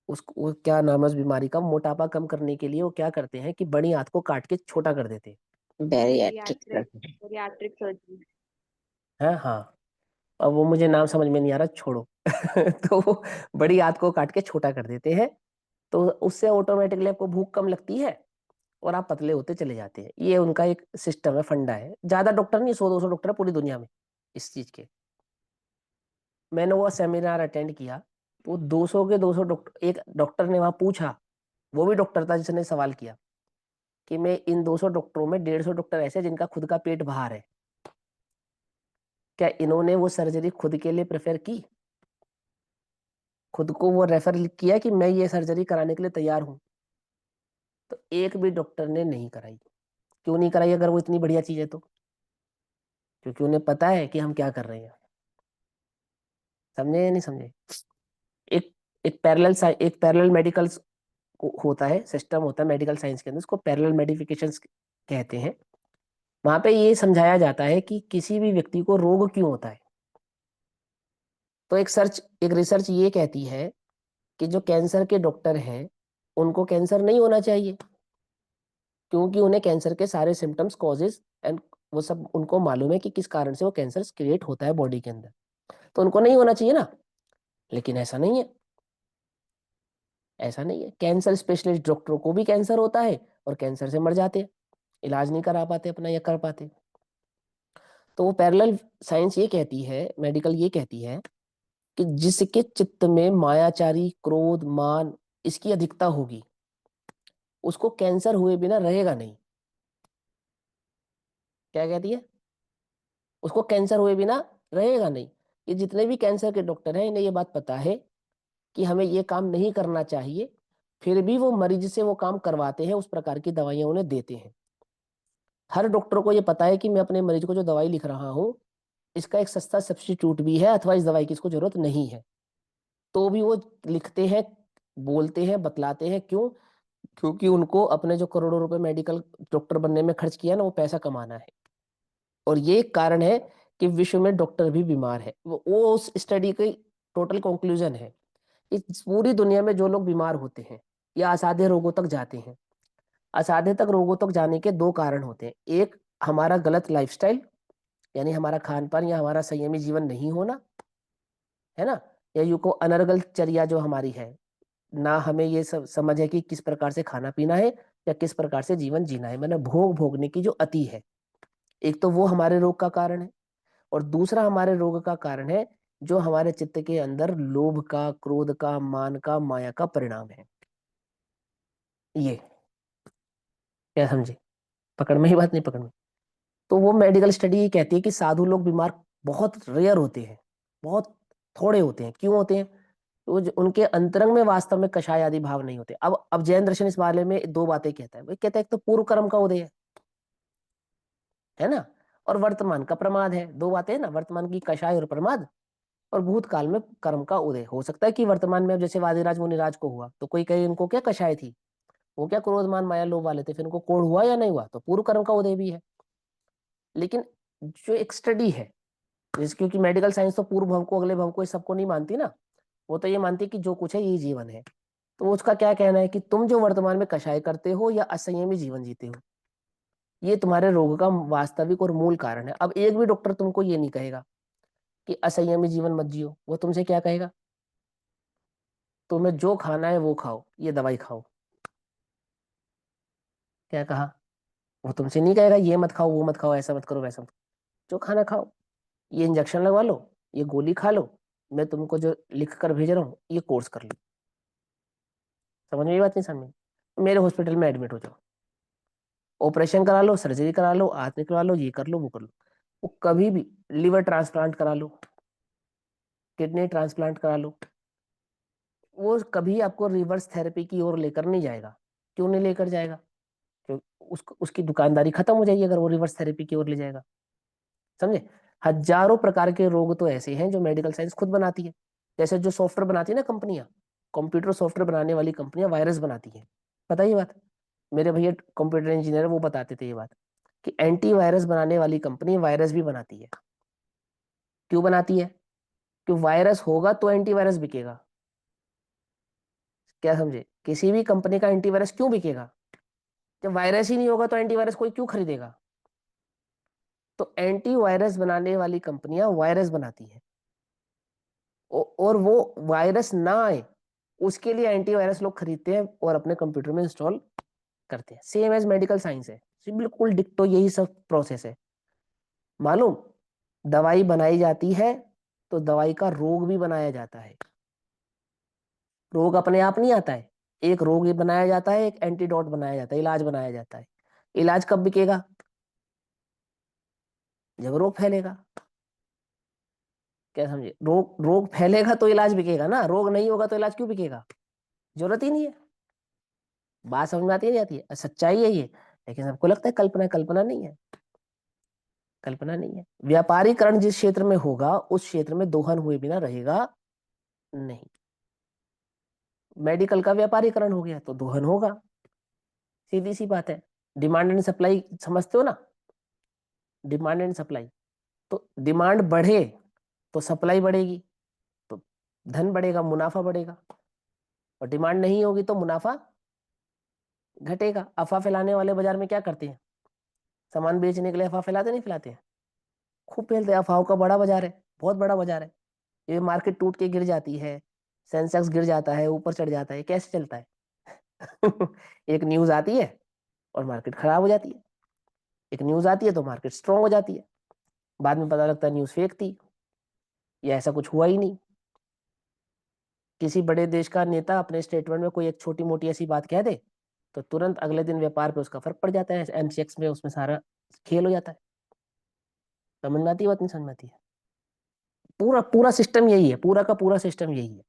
वो क्या नाम है उस बीमारी का, मोटापा कम करने के लिए वो क्या करते हैं कि बड़ी आंत को काट के छोटा कर देते हैं, बैरिएट्रिक बैरिएट्रिक सर्जरी। हैं। हाँ, अब वो मुझे नाम समझ में नहीं आ रहा, छोड़ो। तो वो बड़ी आंत को काट के छोटा कर देते हैं, तो उससे ऑटोमेटिकली आपको भूख कम लगती है और आप पतले होते चले जाते हैं। ये उनका एक सिस्टम है, फंडा है। ज्यादा डॉक्टर नहीं, 100-200 डॉक्टर है पूरी दुनिया में इस चीज के। मैंने वो सेमिनार अटेंड किया, तो 200 के 200 डॉक्टर, एक डॉक्टर ने वहां पूछा, वो भी डॉक्टर था जिसने सवाल किया कि मैं इन 200 डॉक्टरों में 150 डॉक्टर ऐसे हैं जिनका खुद का पेट बाहर है, क्या इन्होंने वो सर्जरी खुद के लिए प्रेफर की, खुद को वो रेफर किया कि मैं ये सर्जरी कराने के लिए तैयार हूं? तो एक भी डॉक्टर ने नहीं कराई। क्यों नहीं कराई अगर वो इतनी बढ़िया चीज है तो? क्योंकि उन्हें पता है कि हम क्या कर रहे हैं। समझे या नहीं समझे? एक एक पैरेलल मेडिकल होता है, सिस्टम होता है मेडिकल साइंस के अंदर, उसको पैरेलल मेडिफिकेशंस कहते हैं। वहां पे ये समझाया जाता है कि किसी भी व्यक्ति को रोग क्यों होता है। तो एक रिसर्च ये कहती है कि जो कैंसर के डॉक्टर हैं उनको कैंसर नहीं होना चाहिए, क्योंकि उन्हें कैंसर के सारे सिम्टम्स, कॉजेज एंड वो सब उनको मालूम है कि किस कारण से वो कैंसर क्रिएट होता है बॉडी के अंदर, तो उनको नहीं होना चाहिए ना। लेकिन ऐसा नहीं है, ऐसा नहीं है। कैंसर स्पेशलिस्ट डॉक्टरों को भी कैंसर होता है और कैंसर से मर जाते हैं, इलाज नहीं करा पाते अपना या कर पाते। तो वो पैरेलल साइंस ये कहती है, मेडिकल ये कहती है कि जिसके चित्त में मायाचारी, क्रोध, मान, इसकी अधिकता होगी, उसको कैंसर हुए बिना रहेगा नहीं। क्या कहती है? उसको कैंसर हुए बिना रहेगा नहीं। ये जितने भी कैंसर के डॉक्टर हैं इन्हें ये बात पता है कि हमें ये काम नहीं करना चाहिए, फिर भी वो मरीज से वो काम करवाते हैं, उस प्रकार की दवाइयां उन्हें देते हैं। हर डॉक्टर को ये पता है कि मैं अपने मरीज को जो दवाई लिख रहा हूँ इसका एक सस्ता सब्स्टिट्यूट भी है, अथवा इस दवाई की इसको जरूरत नहीं है, तो भी वो लिखते हैं, बोलते हैं, बतलाते हैं। क्यों? क्योंकि उनको अपने जो करोड़ों रुपए मेडिकल डॉक्टर बनने में खर्च किया ना, वो पैसा कमाना है। और ये एक कारण है कि विश्व में डॉक्टर भी बीमार है। वो उस स्टडी की टोटल कंक्लूजन है। इस पूरी दुनिया में जो लोग बीमार होते हैं या असाध्य रोगों तक जाते हैं, असाध्य तक रोगों तक जाने के दो कारण होते हैं। एक, हमारा गलत लाइफस्टाइल, यानी हमारा खान पान या हमारा संयमी जीवन नहीं होना, है ना, या यूं को अनर्गल चर्या जो हमारी है, ना हमें ये सब समझ है कि किस प्रकार से खाना पीना है या किस प्रकार से जीवन जीना है, मैंने भोग भोगने की जो अति है। एक तो वो हमारे रोग का कारण है, और दूसरा हमारे रोग का कारण है जो हमारे चित्त के अंदर लोभ का, क्रोध का, मान का, माया का परिणाम है। ये क्या समझे? पकड़ में ही बात, नहीं पकड़ में? तो वो मेडिकल स्टडी ये कहती है कि साधु लोग बीमार बहुत रेयर होते हैं, बहुत थोड़े होते हैं। क्यों होते हैं? तो उनके अंतरंग में वास्तव में कषाय आदि भाव नहीं होते। अब जैन दर्शन इस बारे में दो बातें कहता है। वो कहता है एक तो पूर्व कर्म का उदय है ना, और वर्तमान का प्रमाद है। दो बातें है ना, वर्तमान की कषाय और प्रमाद, और भूतकाल में कर्म का उदय। हो सकता है कि वर्तमान में अब जैसे वादिराज मुनिराज को हुआ तो कोई कहे इनको क्या कषाय थी, वो क्या क्रोधमान माया लोभ वाले थे, फिर इनको कोढ़ हुआ या नहीं हुआ, तो पूर्व कर्म का उदय भी है। लेकिन जो एक स्टडी है, जैसे क्योंकि मेडिकल साइंस तो पूर्व भव को, अगले भव को, इस सबको नहीं मानती ना, वो तो ये मानती है कि जो कुछ है यही जीवन है। तो वो उसका क्या कहना है कि तुम जो वर्तमान में कषाय करते हो या असंयमी जीवन जीते हो, ये तुम्हारे रोग का वास्तविक और मूल कारण है। अब एक भी डॉक्टर तुमको ये नहीं कहेगा कि असंयमी जीवन मत जियो। वो तुमसे क्या कहेगा? तुम्हें जो खाना है वो खाओ, ये दवाई खाओ। क्या कहा? वो तुमसे नहीं कहेगा ये मत खाओ, वो मत खाओ, ऐसा मत करो, वैसा मत करो। जो खाना खाओ, ये इंजेक्शन लगवा लो, ये गोली खा लो, मैं तुमको जो लिख कर भेज रहा हूँ ये कोर्स कर लो। समझ में ये बात नहीं? समझ में? मेरे हॉस्पिटल में एडमिट हो जाओ, ऑपरेशन करा लो, सर्जरी करा लो, हाथ निकलवा लो, ये कर लो, वो कर लो। वो कभी भी लिवर ट्रांसप्लांट करा लो, किडनी ट्रांसप्लांट करा लो, वो कभी आपको रिवर्स थेरेपी की ओर लेकर नहीं जाएगा। क्यों नहीं लेकर जाएगा? क्यों? उसकी दुकानदारी खत्म हो जाएगी अगर वो रिवर्स थेरेपी की ओर ले जाएगा। समझे? हजारों प्रकार के रोग तो ऐसे हैं जो मेडिकल साइंस खुद बनाती है। जैसे जो सॉफ्टवेयर बनाती है ना कंपनियां, कंप्यूटर सॉफ्टवेयर बनाने वाली कंपनियां वायरस बनाती है। पता है ये बात? मेरे भैया कंप्यूटर इंजीनियर, वो बताते थे ये बात कि एंटी वायरस बनाने वाली कंपनी वायरस भी बनाती है। क्यों बनाती है? कि वायरस होगा तो एंटीवायरस बिकेगा। क्या समझे? किसी भी कंपनी का एंटीवायरस क्यों बिकेगा? जब वायरस ही नहीं होगा तो एंटीवायरस कोई क्यों खरीदेगा? तो एंटीवायरस बनाने वाली कंपनियां वायरस बनाती है, और वो वायरस ना आए उसके लिए एंटीवायरस लोग खरीदते हैं और अपने कंप्यूटर में इंस्टॉल करते हैं। सेम एज मेडिकल साइंस है, बिल्कुल डिक्टो यही सब प्रोसेस है। मालूम, दवाई बनाई जाती है तो दवाई का रोग भी बनाया जाता है। रोग अपने आप नहीं आता है, एक रोग ही बनाया जाता है, एक एंटीडोट बनाया जाता है, इलाज बनाया जाता है। इलाज कब बिकेगा? जब रोग फैलेगा। क्या समझे? रोग रोग फैलेगा तो इलाज बिकेगा ना, रोग नहीं होगा तो इलाज क्यों बिकेगा? जरूरत ही नहीं है। बात समझ में आती है नहीं आती है? सच्चाई है ये, लेकिन सबको लगता है कल्पना। कल्पना नहीं है, कल्पना नहीं है। व्यापारीकरण जिस क्षेत्र में होगा उस क्षेत्र में दोहन हुए बिना रहेगा नहीं। मेडिकल का व्यापारीकरण हो गया तो दोहन होगा, सीधी सी बात है। डिमांड एंड सप्लाई समझते हो ना? डिमांड एंड सप्लाई, तो डिमांड बढ़े तो सप्लाई बढ़ेगी, तो धन बढ़ेगा, मुनाफा बढ़ेगा। और डिमांड नहीं होगी तो मुनाफा घटेगा। अफवाह फैलाने वाले बाजार में क्या करते हैं? सामान बेचने के लिए अफवाह फैलाते नहीं फैलाते हैं? खूब फैलते हैं। अफवाहों का बड़ा बाजार है, बहुत बड़ा बाजार है। ये मार्केट टूट के गिर जाती है, सेंसेक्स गिर जाता है, ऊपर चढ़ जाता है, कैसे चलता है? एक न्यूज आती है और मार्केट खराब हो जाती है, एक न्यूज आती है तो मार्केट स्ट्रांग हो जाती है, बाद में पता लगता है न्यूज फेक थी या ऐसा कुछ हुआ ही नहीं। किसी बड़े देश का नेता अपने स्टेटमेंट में कोई एक छोटी मोटी ऐसी बात कह दे तो तुरंत अगले दिन व्यापार पे उसका फर्क पड़ जाता है, एमसीएक्स में उसमें सारा खेल हो जाता है। समझ में आती है बात? नहीं समझ में आती है? पूरा पूरा सिस्टम यही है, पूरा का पूरा सिस्टम यही है।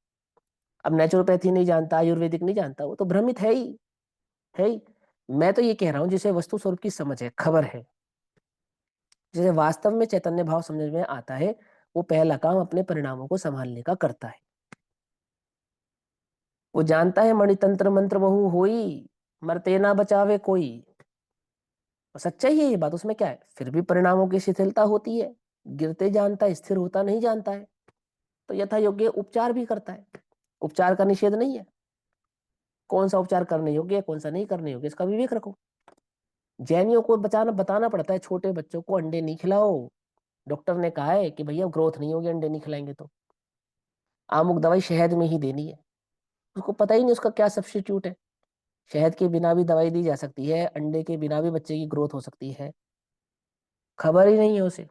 अब नेचुरोपैथी नहीं जानता, आयुर्वेदिक नहीं जानता, वो तो भ्रमित है ही, है ही। मैं तो ये कह रहा हूँ जिसे वस्तु स्वरूप की समझ है, खबर है, जिसे वास्तव में चैतन्य भाव समझ में आता है, वो पहला काम अपने परिणामों को संभालने का करता है। वो जानता है मणितंत्र मंत्र बहु होई, मरते ना बचावे कोई। और सच्चाई है ये बात, उसमें क्या है? फिर भी परिणामों की शिथिलता होती है, गिरते जानता है, स्थिर होता नहीं जानता है, तो यथा योग्य उपचार भी करता है। उपचार का निषेध नहीं है, कौन सा उपचार करने योग्य है कौन सा नहीं करने योग्य इसका विवेक रखो। जैनियों को बताना पड़ता है छोटे बच्चों को अंडे नहीं खिलाओ, डॉक्टर ने कहा है कि भैया ग्रोथ नहीं होगी अंडे नहीं खिलाएंगे तो, अमुक दवाई शहद में ही देनी है। उसको पता ही नहीं उसका क्या सब्स्टिट्यूट है। शहद के बिना भी दवाई दी जा सकती है, अंडे के बिना भी बच्चे की ग्रोथ हो सकती है, खबर ही नहीं है उसे,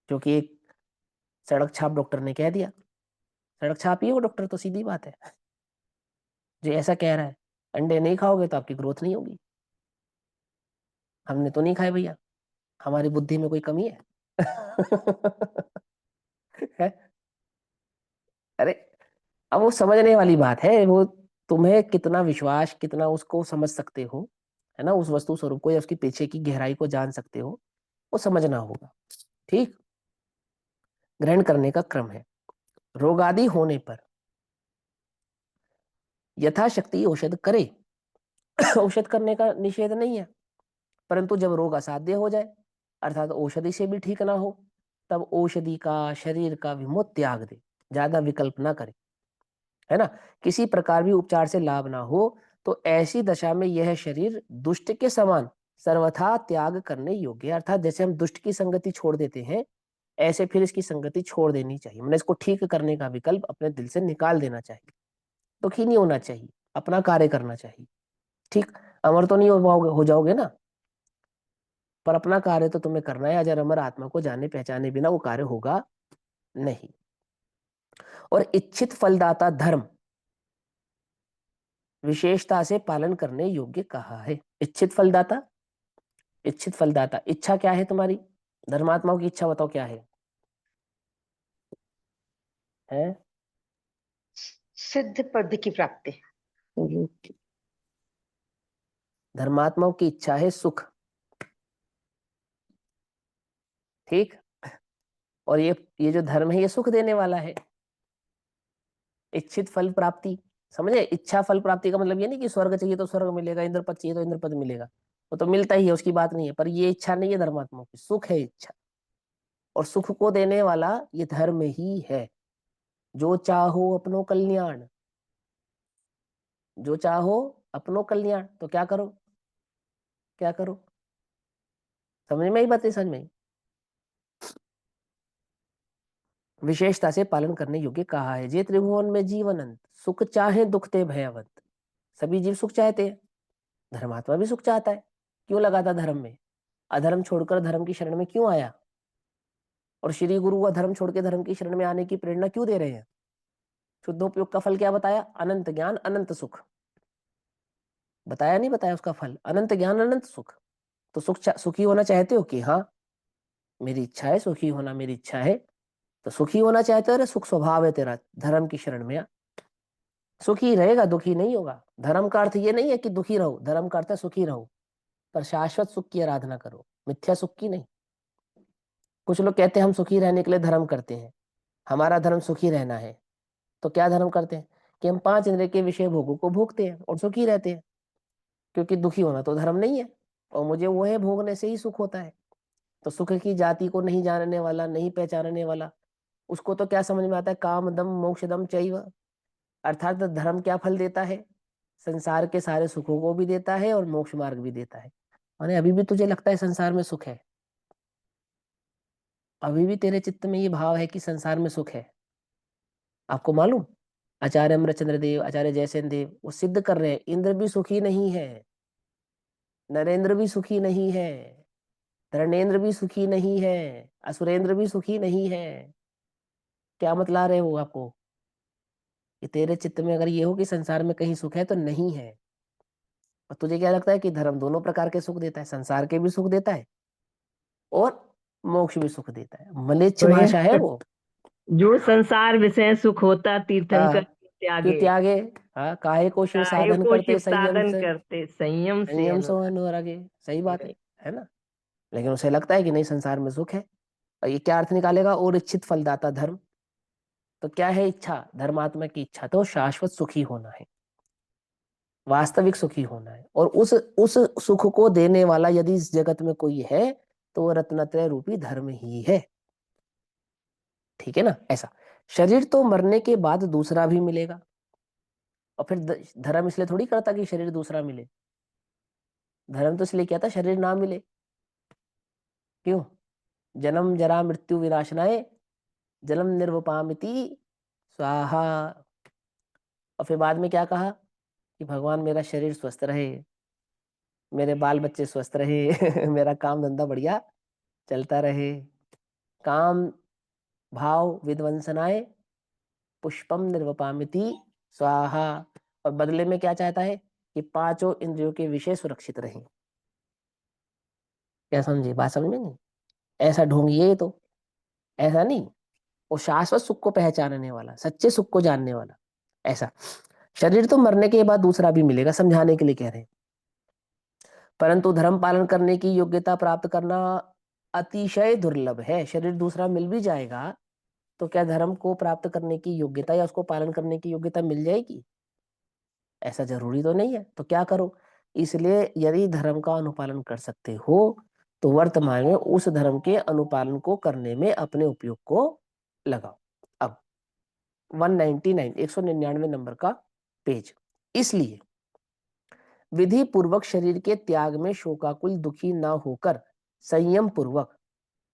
क्योंकि एक सड़क छाप डॉक्टर ने कह दिया। सड़क छाप ही है वो डॉक्टर, तो सीधी बात है, जो ऐसा कह रहा है अंडे नहीं खाओगे तो आपकी ग्रोथ नहीं होगी। हमने तो नहीं खाए भैया, हमारी बुद्धि में कोई कमी है? है? अरे, अब वो समझने वाली बात है, वो तुम्हें कितना विश्वास, कितना उसको समझ सकते हो, है ना, उस वस्तु स्वरूप को या उसकी पीछे की गहराई को जान सकते हो, वो समझना होगा। ठीक, ग्रहण करने का क्रम है। रोग आदि होने पर यथाशक्ति औषध करे। औषध करने का निषेध नहीं है, परंतु जब रोग असाध्य हो जाए, अर्थात औषधि से भी ठीक ना हो, तब औषधि का, शरीर का विमोह त्याग दे, ज्यादा विकल्प ना करे, है ना। किसी प्रकार भी उपचार से लाभ ना हो तो ऐसी दशा में यह शरीर दुष्ट के समान सर्वथा त्याग करने योग्य है। अर्थात जैसे हम दुष्ट की संगति छोड़ देते हैं, ऐसे फिर इसकी संगति छोड़ देनी चाहिए, मैंने इसको ठीक करने का विकल्प अपने दिल से निकाल देना चाहिए। दुखी नहीं होना चाहिए, अपना कार्य करना चाहिए। ठीक, अमर तो नहीं हो जाओगे ना, पर अपना कार्य तो तुम्हें करना है। अजर अमर आत्मा को जाने पहचाने बिना वो कार्य होगा नहीं। और इच्छित फलदाता धर्म विशेषता से पालन करने योग्य कहा है। इच्छित फलदाता, इच्छित फलदाता, इच्छा क्या है तुम्हारी? धर्मात्माओं की इच्छा बताओ क्या है? सिद्ध पद की प्राप्ति। धर्मात्माओं की इच्छा है सुख। ठीक, और ये जो धर्म है ये सुख देने वाला है। इच्छित फल प्राप्ति, समझे? इच्छा फल प्राप्ति का मतलब ये नहीं कि स्वर्ग चाहिए तो स्वर्ग मिलेगा, इंद्र पद चाहिए तो इंद्र पद मिलेगा, वो तो मिलता ही है, उसकी बात नहीं है, पर ये इच्छा नहीं है धर्मात्माओं की, सुख है इच्छा। और सुख को देने वाला ये धर्म ही है। जो चाहो अपनो कल्याण, जो चाहो अपनो कल्याण, तो क्या करो, क्या करो, समझ में ही बात है, समझ में विशेषता से पालन करने योग्य कहा है। जे त्रिभुवन में जीवन अंत, सुख चाहे दुखते भयवंत। सभी जीव सुख चाहते हैं, धर्मात्मा भी सुख चाहता है, क्यों लगाता धर्म में, अधर्म छोड़कर धर्म की शरण में क्यों आया, और श्री गुरु अधर्म छोड़ के धर्म की शरण में आने की प्रेरणा क्यों दे रहे हैं। शुद्धोपयोग का फल क्या बताया, अनंत ज्ञान अनंत सुख, बताया नहीं बताया उसका फल, अनंत ज्ञान अनंत सुख। तो सुखी होना चाहते हो कि हाँ मेरी इच्छा है सुखी होना, मेरी इच्छा है, तो सुखी होना चाहते हो, अरे सुख स्वभाव है तेरा, धर्म की शरण में आ, सुखी रहेगा, दुखी नहीं होगा। धर्म का अर्थ ये नहीं है कि दुखी रहो, धर्म का अर्थ है सुखी रहो, पर शाश्वत सुख की आराधना करो, मिथ्या सुख की नहीं। कुछ लोग कहते हैं हम सुखी रहने के लिए धर्म करते हैं, हमारा धर्म सुखी रहना है, तो क्या धर्म करते हैं कि हम 5 इंद्रिय के विषय भोगों को भोगते हैं और सुखी रहते हैं, क्योंकि दुखी होना तो धर्म नहीं है, और मुझे वो है भोगने से ही सुख होता है। तो सुख की जाति को नहीं जानने वाला, नहीं पहचानने वाला, उसको तो क्या समझ में आता है, काम दम मोक्ष दम चैव, अर्थात धर्म क्या फल देता है, संसार के सारे सुखों को भी देता है और मोक्ष मार्ग भी देता है। माने अभी भी तुझे लगता है संसार में सुख है, अभी भी तेरे चित्त में ये भाव है कि संसार में सुख है। आपको मालूम, आचार्य अमरचंद्र देव, आचार्य जयसेन देव वो सिद्ध कर रहे हैं इंद्र भी सुखी नहीं है, नरेंद्र भी सुखी नहीं है, धर्मेंद्र भी सुखी नहीं है, असुरेंद्र भी सुखी नहीं है। क्या मतला रहे हो आपको कि तेरे चित्त में अगर ये हो कि संसार में कहीं सुख है तो नहीं है। और तुझे क्या लगता है कि धर्म दोनों प्रकार के सुख देता है, संसार के भी सुख देता है और मोक्ष भी सुख देता है। मलेच्छ तो भाषा है वो। जो संसार विषय सुख होता तीर्थंकर क्यों त्यागे, त्यागे, हाँ काहे को शिव काहे साधन को करते शिव संयम साधन से, करते संयम से संयम सो अनुरागे। सही बात है ना। लेकिन उसे लगता है कि नहीं संसार में सुख है, और ये क्या अर्थ निकालेगा, और इच्छित फलदाता धर्म। तो क्या है इच्छा, धर्मात्मा की इच्छा तो शाश्वत सुखी होना है, वास्तविक सुखी होना है, और उस सुख को देने वाला यदि इस जगत में कोई है तो वो रत्नत्रय रूपी धर्म ही है। ठीक है ना। ऐसा शरीर तो मरने के बाद दूसरा भी मिलेगा, और फिर धर्म इसलिए थोड़ी करता कि शरीर दूसरा मिले, धर्म तो इसलिए किया था शरीर ना मिले। क्यों, जन्म जरा मृत्यु विनाशनाय जन्म निर्वपामिति स्वाहा। और फिर बाद में क्या कहा कि भगवान मेरा शरीर स्वस्थ रहे, मेरे बाल बच्चे स्वस्थ रहे मेरा काम धंधा बढ़िया चलता रहे, काम भाव विध्वंसनाय पुष्पम निर्वपामिति स्वाहा। और बदले में क्या चाहता है कि 5 इंद्रियों के विषय सुरक्षित रहें। क्या समझे, बात समझ में नहीं, ऐसा ढोंगिए तो, ऐसा नहीं, वो शाश्वत सुख को पहचानने वाला, सच्चे सुख को जानने वाला। ऐसा शरीर तो मरने के बाद दूसरा भी मिलेगा, समझाने के लिए कह रहे हैं, परंतु धर्म पालन करने की योग्यता प्राप्त करना अतिशय दुर्लभ है। शरीर दूसरा मिल भी जाएगा तो क्या धर्म को प्राप्त करने की योग्यता या उसको पालन करने की योग्यता मिल जाएगी, ऐसा जरूरी तो नहीं है। तो क्या करो, इसलिए यदि धर्म का अनुपालन कर सकते हो तो वर्तमान में उस धर्म के अनुपालन को करने में अपने उपयोग को लगाओ। अब 199 नंबर का पेज। इसलिए विधि पूर्वक शरीर के त्याग में शोकाकुल दुखी ना होकर संयम पूर्वक,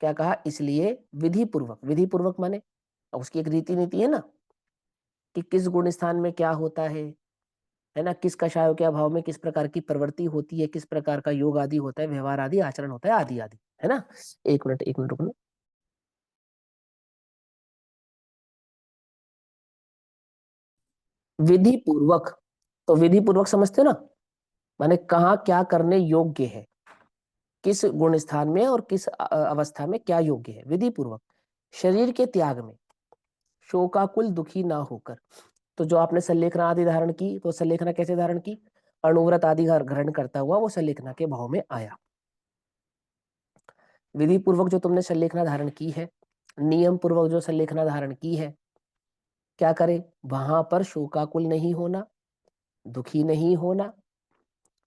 क्या कहा, इसलिए विधि पूर्वक, विधि पूर्वक माने उसकी एक रीति नीति है ना कि किस गुण स्थान में क्या होता है ना, किस कषायों के अभाव में किस प्रकार की प्रवृत्ति होती है, किस प्रकार का योग आदि होता है, व्यवहार आदि आचरण होता है, आदि आदि, है ना। एक मिनट रुकना। विधि पूर्वक, तो विधि पूर्वक समझते हो ना, माने कहाँ क्या करने योग्य है, किस गुण स्थान में और किस अवस्था में क्या योग्य है, विधि पूर्वक शरीर के त्याग में शोकाकुल दुखी ना होकर। तो जो आपने सल्लेखना आदि धारण की, तो सल्लेखना कैसे धारण की, अणुव्रत आदि ग्रहण करता हुआ वो सल्लेखना के भाव में आया। विधि पूर्वक जो तुमने सल्लेखना धारण की है, नियम पूर्वक जो सल्लेखना धारण की है, क्या करे, वहां पर शोकाकुल नहीं होना, दुखी नहीं होना,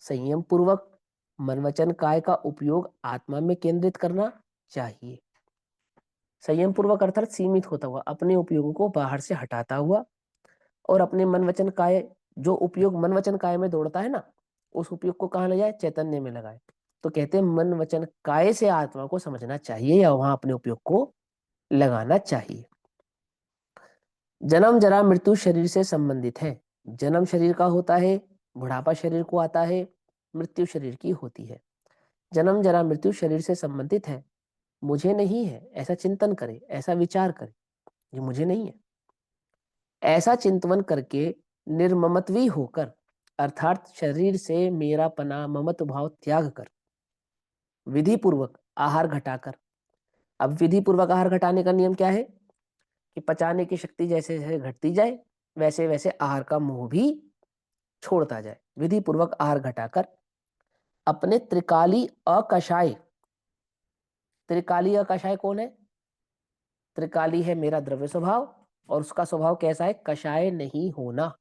संयम पूर्वक मन वचन काय का उपयोग आत्मा में केंद्रित करना चाहिए। संयम पूर्वक अर्थात सीमित होता हुआ, अपने उपयोगों को बाहर से हटाता हुआ, और अपने मन वचन काय, जो उपयोग मन वचन काय में दौड़ता है ना, उस उपयोग को कहाँ ले जाए, चैतन्य में लगाए। तो कहते हैं मन वचन काय से आत्मा को समझना चाहिए या वहां अपने उपयोग को लगाना चाहिए। जन्म जरा मृत्यु शरीर से संबंधित है। जन्म शरीर का होता है, बुढ़ापा शरीर को आता है, मृत्यु शरीर की होती है। जन्म जरा मृत्यु शरीर से संबंधित है, मुझे नहीं है ऐसा चिंतन करे, ऐसा विचार करे, ये मुझे नहीं है, ऐसा चिंतन करके निर्ममत्वी होकर, अर्थात शरीर से मेरा पना ममत्व भाव त्याग कर, विधि पूर्वक आहार घटाकर। अब विधि पूर्वक आहार घटाने का नियम क्या है कि पचाने की शक्ति जैसे जैसे घटती जाए वैसे वैसे आहार का मोह भी छोड़ता जाए। विधि पूर्वक आहार घटाकर अपने त्रिकाली अकषाय, त्रिकाली अकषाय कौन है, त्रिकाली है मेरा द्रव्य स्वभाव, और उसका स्वभाव कैसा है, कषाय नहीं होना,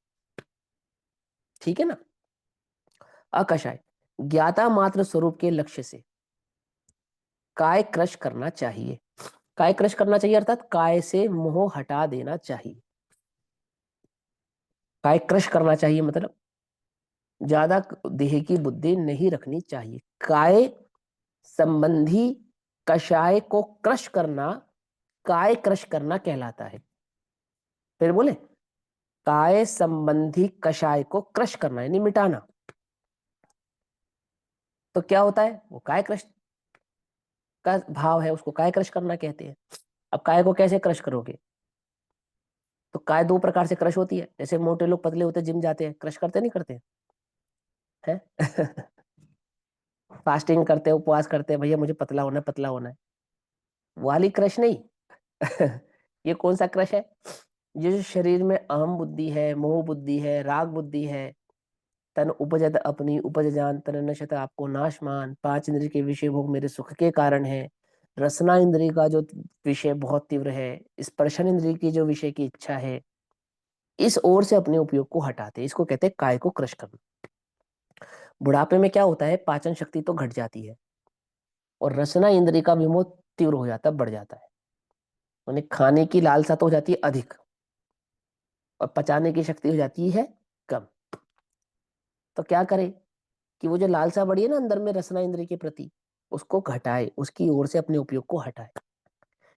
ठीक है ना। अकषाय ज्ञाता मात्र स्वरूप के लक्ष्य से काय क्रश करना चाहिए। काय क्रश करना चाहिए अर्थात काय से मोह हटा देना चाहिए। काय क्रश करना चाहिए मतलब ज्यादा देह की बुद्धि नहीं रखनी चाहिए। काय संबंधी कषाय को क्रश करना, काय क्रश करना कहलाता है। फिर बोले, काय संबंधी कषाय को क्रश करना यानी मिटाना। तो क्या होता है, वो काय क्रश का भाव है, उसको काय क्रश करना कहते हैं। अब काय को कैसे क्रश करोगे, तो काय दो प्रकार से क्रश होती है। जैसे मोटे लोग पतले होते जिम जाते हैं, क्रश करते नहीं करते हैं फास्टिंग करते हैं, उपवास करते हैं, भैया मुझे पतला होना है, पतला होना है, वो वाली क्रश नहीं ये कौन सा क्रश है, ये जो शरीर में अहम बुद्धि है, मोह बुद्धि है, राग बुद्धि है, तन उपजत अपनी उपज जान तन नशत आपको नाशमान, पांच इंद्रिय के विषय भोग मेरे सुख के कारण है, रसना इंद्रिय का जो विषय बहुत तीव्र है, स्पर्शन इंद्रिय की जो विषय की इच्छा है, इस ओर से अपने उपयोग को हटाते, इसको कहते हैं काय को क्रश करना। बुढ़ापे में क्या होता है, पाचन शक्ति तो घट जाती है और रसना इंद्रिय का विमोह तीव्र हो जाता है, बढ़ जाता है, उन्हें खाने की लालसा तो हो जाती है अधिक और पचाने की शक्ति हो जाती है कम। तो क्या करे कि वो जो लालसा बढ़ी है ना अंदर में रसना इंद्रिय के प्रति, उसको घटाए, उसकी ओर से अपने उपयोग को हटाए,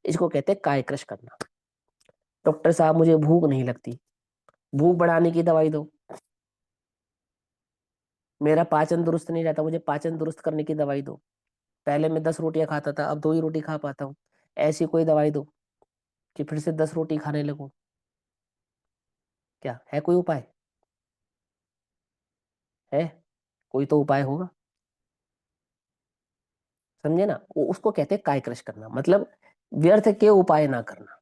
इसको कहते हैं काय क्रश करना। डॉक्टर साहब मुझे भूख नहीं लगती, भूख बढ़ाने की दवाई दो। मेरा पाचन दुरुस्त नहीं रहता, मुझे पाचन दुरुस्त करने की दवाई दो। पहले मैं 10 रोटियां खाता था, अब 2 ही रोटी खा पाता हूँ, ऐसी कोई दवाई दो कि फिर से 10 रोटी खाने लगूं। क्या है कोई उपाय, है कोई तो उपाय होगा, समझे ना। वो उसको कहते हैं काय क्रश करना, मतलब व्यर्थ के उपाय ना करना,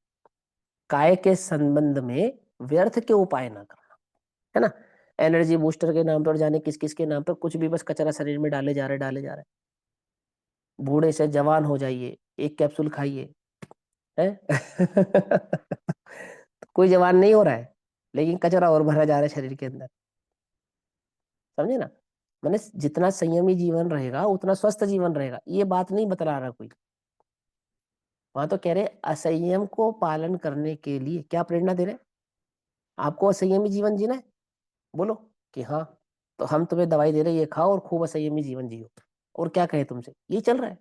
काय के संबंध में व्यर्थ के उपाय ना करना, है ना। एनर्जी बूस्टर के नाम पर जाने किस किस के नाम पर कुछ भी बस कचरा शरीर में डाले जा रहे, डाले जा रहे। बूढ़े से जवान हो जाइए, एक कैप्सूल खाइए, है कोई जवान नहीं हो रहा है, लेकिन कचरा और भरा जा रहा है शरीर के अंदर, समझे ना। मैंने जितना संयमी जीवन रहेगा उतना स्वस्थ जीवन रहेगा, ये बात नहीं बतला रहा कोई। वहां तो कह रहे असंयम को पालन करने के लिए क्या प्रेरणा दे रहे, आपको असंयमी जीवन जीना है, बोलो कि हाँ, तो हम तुम्हें दवाई दे रहे हैं, ये खाओ और खूब असंयमी जीवन जियो। और क्या कहे तुमसे, ये चल रहा है,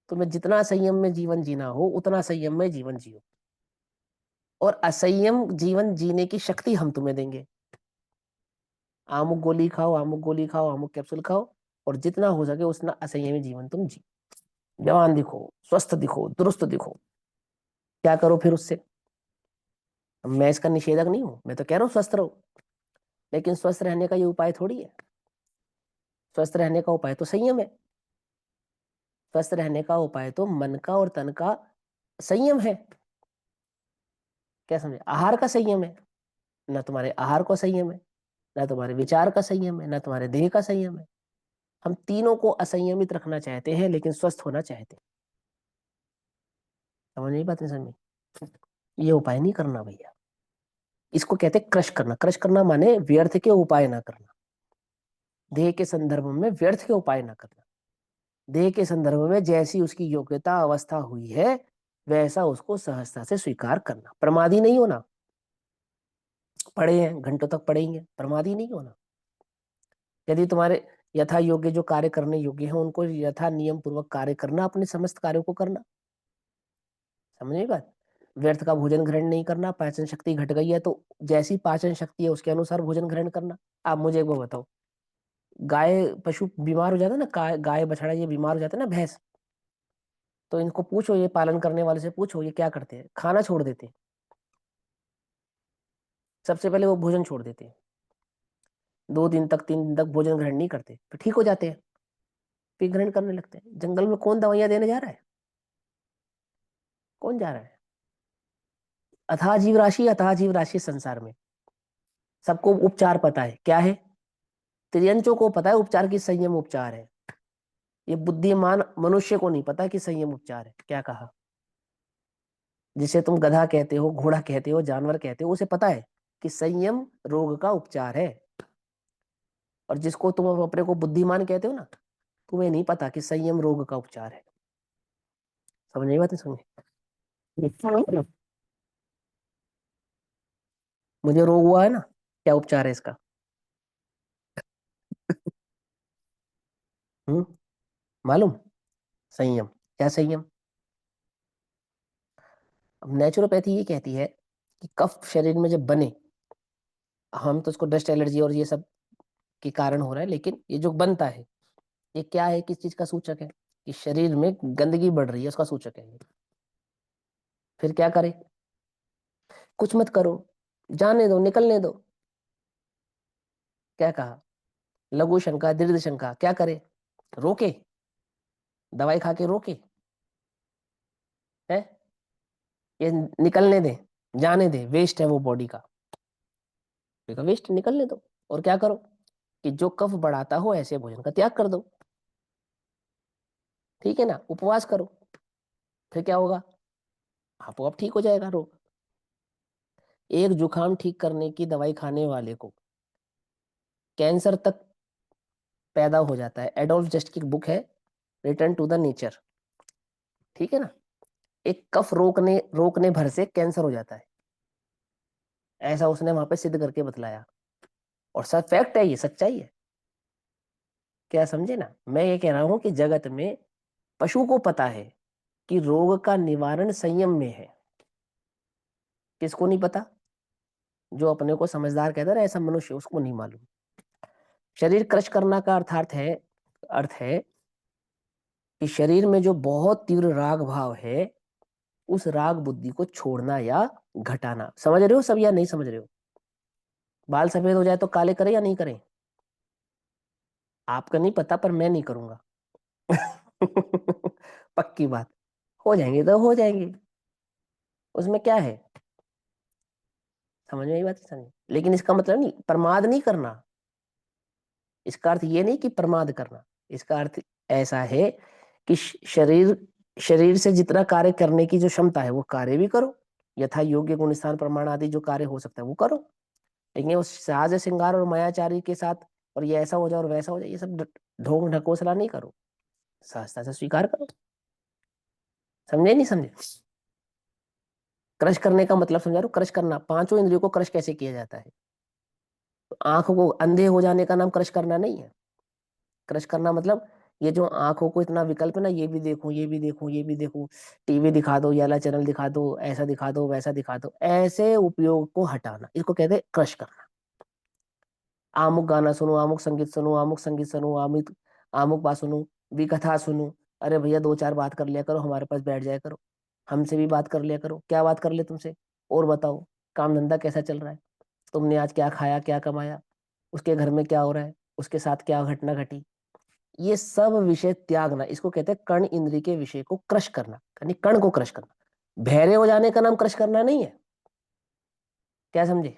तुम्हें जितना संयम में जीवन जीना हो उतना संयम में जीवन जियो, और असंयम जीवन जीने की शक्ति हम तुम्हें देंगे। आमुक गोली खाओ, आमुक गोली खाओ, आमुक कैप्सूल खाओ, और जितना हो सके उतना असंयमी जीवन तुम जी, जवान दिखो, स्वस्थ दिखो, दुरुस्त दिखो। क्या करो फिर उससे, मैं इसका निषेधक नहीं हूं, मैं तो कह रहा हूँ स्वस्थ रहो, लेकिन स्वस्थ रहने का ये उपाय थोड़ी है। स्वस्थ रहने का उपाय तो संयम है, स्वस्थ रहने का उपाय तो मन का और तन का संयम है। क्या समझे, आहार का संयम है, ना तुम्हारे आहार का संयम है, ना तुम्हारे विचार का संयम है, ना तुम्हारे देह का संयम है। हम तीनों को असंयमित रखना चाहते हैं लेकिन स्वस्थ होना चाहते हैं। समझ नहीं, बात नहीं समझ, ये उपाय नहीं करना भैया, इसको कहते हैं क्रश करना। क्रश करना माने व्यर्थ के उपाय ना करना, देह के संदर्भ में व्यर्थ के उपाय ना करना। देह के संदर्भ में जैसी उसकी योग्यता अवस्था हुई है वैसा उसको सहजता से स्वीकार करना, प्रमादी नहीं होना। पढ़े हैं, घंटों तक पढ़ेंगे, प्रमादी नहीं होना। यदि तुम्हारे यथा योग्य जो कार्य करने योग्य है उनको यथा नियम पूर्वक कार्य करना, अपने समस्त कार्यों को करना। समझे बात? व्यर्थ का भोजन ग्रहण नहीं करना। पाचन शक्ति घट गई है तो जैसी पाचन शक्ति है उसके अनुसार भोजन ग्रहण करना। आप मुझे एक बार बताओ, गाय पशु बीमार हो जाता है ना, गाय बछड़ा ये बीमार हो जाता है ना, भैंस, तो इनको पूछो, ये पालन करने वाले से पूछो, ये क्या करते हैं? खाना छोड़ देते हैं। सबसे पहले वो भोजन छोड़ देते हैं, 2 दिन तक 3 दिन तक भोजन ग्रहण नहीं करते, फिर ठीक हो जाते हैं, फिर ग्रहण करने लगते हैं। जंगल में कौन दवाइयां देने जा रहा है? कौन जा रहा है? अथाह जीव राशि, अथाह जीव राशि संसार में। सबको उपचार पता है, क्या है? त्रियंचों को पता है उपचार की संयम उपचार है। ये बुद्धिमान मनुष्य को नहीं पता कि संयम उपचार है। क्या कहा? जिसे तुम गधा कहते हो, घोड़ा कहते हो, जानवर कहते हो, उसे पता है कि संयम रोग का उपचार है। और जिसको तुम अपने को बुद्धिमान कहते हो ना, तुम्हें नहीं पता कि संयम रोग का उपचार है। समझ नहीं बात? समझ, मुझे रोग हुआ है ना, क्या उपचार है इसका? मालूम? संयम। क्या संयम? अब नेचुरोपैथी ये कहती है कि कफ शरीर में जब बने, हम तो उसको डस्ट एलर्जी और ये सब के कारण हो रहा है, लेकिन ये जो बनता है ये क्या है, किस चीज का सूचक है? कि शरीर में गंदगी बढ़ रही है, उसका सूचक है ये। फिर क्या करे? कुछ मत करो, जाने दो, निकलने दो। क्या कहा? लघु शंका, दीर्घ शंका, क्या करे? रोके, दवाई खा के रोके है? ये निकलने दे, जाने दे, वेस्ट है वो बॉडी का, देखो वेस्ट, निकलने दो। और क्या करो? कि जो कफ बढ़ाता हो ऐसे भोजन का त्याग कर दो। ठीक है ना? उपवास करो, फिर क्या होगा? आपो आप ठीक हो जाएगा रोग। एक जुकाम ठीक करने की दवाई खाने वाले को कैंसर तक पैदा हो जाता है। एडोल्फ जस्ट की बुक है रिटर्न टू द नेचर। ठीक है ना? एक कफ रोकने रोकने भर से कैंसर हो जाता है, ऐसा उसने वहां पे सिद्ध करके बतलाया। और सब फैक्ट है, ये सच्चाई है। क्या समझे ना? मैं ये कह रहा हूं कि जगत में पशु को पता है कि रोग का निवारण संयम में है। किसको नहीं पता? जो अपने को समझदार कहता है ऐसा मनुष्य, उसको नहीं मालूम। शरीर क्रश करना का अर्थ है कि शरीर में जो बहुत तीव्र राग भाव है उस राग बुद्धि को छोड़ना या घटाना। समझ रहे हो सब या नहीं समझ रहे हो? बाल सफेद हो जाए तो काले करें या नहीं करें? आपका नहीं पता, पर मैं नहीं करूंगा। पक्की बात। हो जाएंगे तो हो जाएंगे, उसमें क्या है? समझ में आई बात? समझ, लेकिन इसका मतलब नहीं प्रमाद नहीं करना। इसका अर्थ ये नहीं कि प्रमाद करना। इसका अर्थ ऐसा है कि शरीर शरीर से जितना कार्य करने की जो क्षमता है वो कार्य भी करो, यथा योग्य गुण स्थान प्रमाण आदि जो कार्य हो सकता है वो करो। लेकिन वो साज श्रृंगार और मायाचारी के साथ और ये ऐसा हो जाए और वैसा हो जाए, ये सब ढोंग ढकोसला नहीं करो, सहजता से स्वीकार करो। समझे नहीं समझे? क्रश करने का मतलब समझा रहा हूं। क्रश करना, पांचों इंद्रियों को क्रश कैसे किया जाता है? तो आंखों को अंधे हो जाने का नाम क्रश करना नहीं है। क्रश करना मतलब ये जो आंखों को इतना विकल्प है ना, ये भी देखूं, ये भी देखूं, ये भी देखूं, टीवी दिखा दो, ये चैनल दिखा दो, ऐसा दिखा दो, वैसा दिखा दो, ऐसे उपयोग को हटाना, इसको कहते हैं क्रश करना। आमुक गाना सुनो, आमुक संगीत सुनो, आमुक संगीत सुनो, आमुक आमुक बात सुनो, भी कथा सुनो। अरे भैया 2 4 बात कर लिया करो, हमारे पास बैठ जाया करो, हमसे भी बात कर लिया करो। क्या बात कर ले तुमसे? और बताओ, काम धंधा कैसा चल रहा है? तुमने आज क्या खाया, क्या कमाया, उसके घर में क्या हो रहा है, उसके साथ क्या घटना घटी? ये सब विषय त्यागना, इसको कहते हैं कर्ण इंद्रिय के विषय को क्रश करना, यानी कर्ण को क्रश करना। बहरे हो जाने का नाम क्रश करना नहीं है। क्या समझे?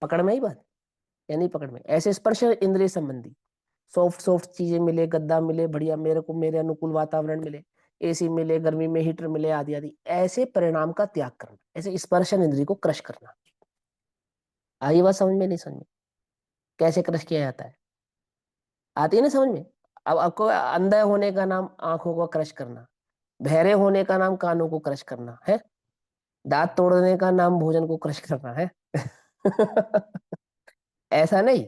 पकड़ में ही बात या नहीं पकड़ में? ऐसे स्पर्श इंद्रिय संबंधी सॉफ्ट सॉफ्ट चीजें मिले, गद्दा मिले, बढ़िया, मेरे को मेरे अनुकूल वातावरण मिले, एसी मिले, गर्मी में हीटर मिले, आदि आदि, ऐसे परिणाम का त्याग करना, ऐसे स्पर्शन इंद्रिय को क्रश करना। आई बात समझ में? नहीं समझ में? कैसे क्रश किया जाता है? आती है ना समझ में? अब आपको अंधा होने का नाम आंखों को क्रश करना, बहरे होने का नाम कानों को क्रश करना है, दांत तोड़ने का नाम भोजन को क्रश करना है। ऐसा नहीं,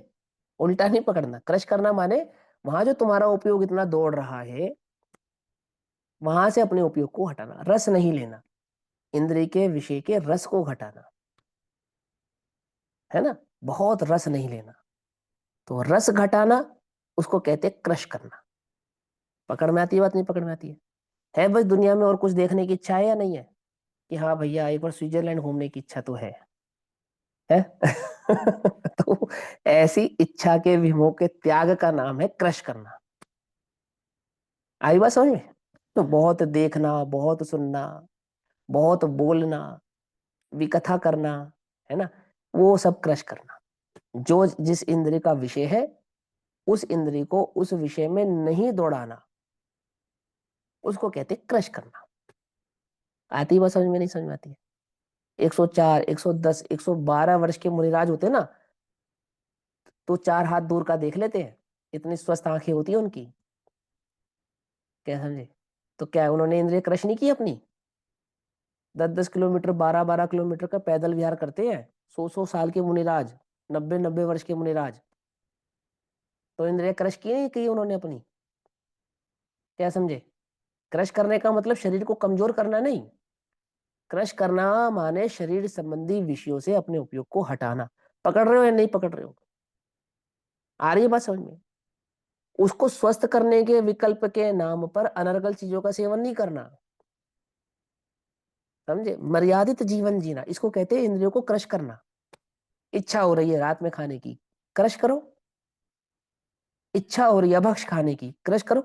उल्टा नहीं पकड़ना। क्रश करना माने वहां जो तुम्हारा उपयोग इतना दौड़ रहा है वहां से अपने उपयोग को हटाना, रस नहीं लेना, इंद्रिय के विषय के रस को घटाना, है ना, बहुत रस नहीं लेना। तो रस घटाना उसको कहते हैं क्रश करना। पकड़ में आती है बात, नहीं पकड़ में आती है बस। दुनिया में और कुछ देखने की इच्छा है या नहीं है, कि हाँ भैया एक बार स्विट्जरलैंड घूमने की इच्छा तो है? तो ऐसी इच्छा के विमोह के त्याग का नाम है क्रश करना। आई बात समझ में? तो बहुत देखना, बहुत सुनना, बहुत बोलना, विकथा करना, है ना, वो सब क्रश करना। जो जिस इंद्रिय का विषय है उस इंद्रिय को उस विषय में नहीं दौड़ाना, उसको कहते हैं क्रश करना। आती है बात समझ में? नहीं समझ में आती है? 104, 110, 112 वर्ष के मुनिराज होते ना, तो 4 हाथ दूर का देख लेते हैं, इतनी स्वस्थ आंखें होती है उनकी। क्या समझे? तो क्या उन्होंने इंद्रिय क्रश नहीं की अपनी? 10-10 किलोमीटर, 12-12 किलोमीटर का पैदल विहार करते हैं 100-100 साल के मुनिराज, 90-90 वर्ष के मुनिराज। तो इंद्रिय क्रश की नहीं की उन्होंने अपनी? क्या समझे? क्रश करने का मतलब शरीर को कमजोर करना नहीं। क्रश करना माने शरीर संबंधी विषयों से अपने उपयोग को हटाना। पकड़ रहे हो या नहीं पकड़ रहे हो? आ रही है बात समझ में? उसको स्वस्थ करने के विकल्प के नाम पर अनर्गल चीजों का सेवन नहीं करना। समझे? मर्यादित जीवन जीना, इसको कहते हैं इंद्रियों को क्रश करना। इच्छा हो रही है रात में खाने की, क्रश करो। इच्छा हो रही है भक्ष खाने की, क्रश करो।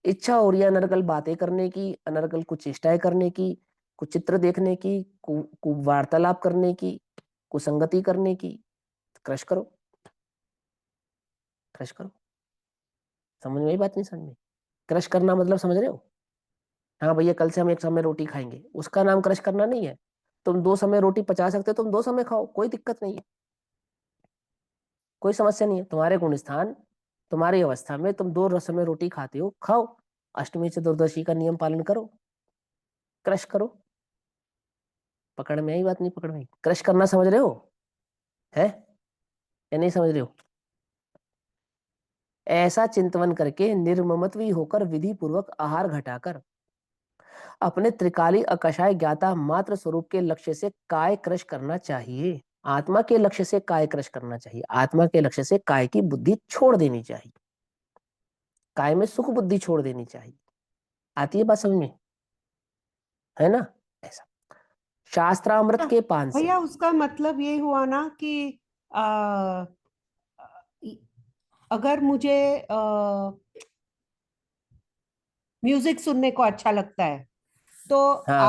इच्छा हो रही है अनर्गल बातें करने की, अनर्गल कुछ चेष्टाएं करने की, कुछ चित्र देखने की, वार्तालाप करने की, कुसंगति करने की, क्रश करो, क्रश करो। समझ में आई बात? नहीं समझ में? क्रश करना मतलब समझ रहे हो? हाँ भैया कल से हम एक समय रोटी खाएंगे, उसका नाम क्रश करना नहीं है। तुम 2 समय रोटी पचा सकते हो, तुम 2 समय खाओ, कोई दिक्कत नहीं है, कोई समस्या नहीं है। तुम्हारे गुण स्थान, तुम्हारी अवस्था में तुम 2 समय रोटी खाते हो, खाओ। अष्टमी चतुर्दशी का नियम पालन करो, क्रश करो। पकड़ में आई बात? नहीं पकड़ में आई? क्रश करना समझ रहे हो? है या नहीं समझ रहे हो? ऐसा चिंतवन करके निर्ममत्वी होकर विधि पूर्वक आहार घटाकर अपने त्रिकाली अकषाय ज्ञाता मात्र स्वरूप के लक्ष्य से काय क्रश करना चाहिए। आत्मा के लक्ष्य से काय क्रश करना चाहिए। आत्मा के लक्ष्य से काय की बुद्धि छोड़ देनी चाहिए, काय में सुख बुद्धि छोड़ देनी चाहिए। आती है बात समझ में? है ना? ऐसा शास्त्रामृत के पान से। भैया उसका मतलब ये हुआ ना कि आ, अगर मुझे म्यूजिक सुनने को अच्छा लगता है तो हाँ।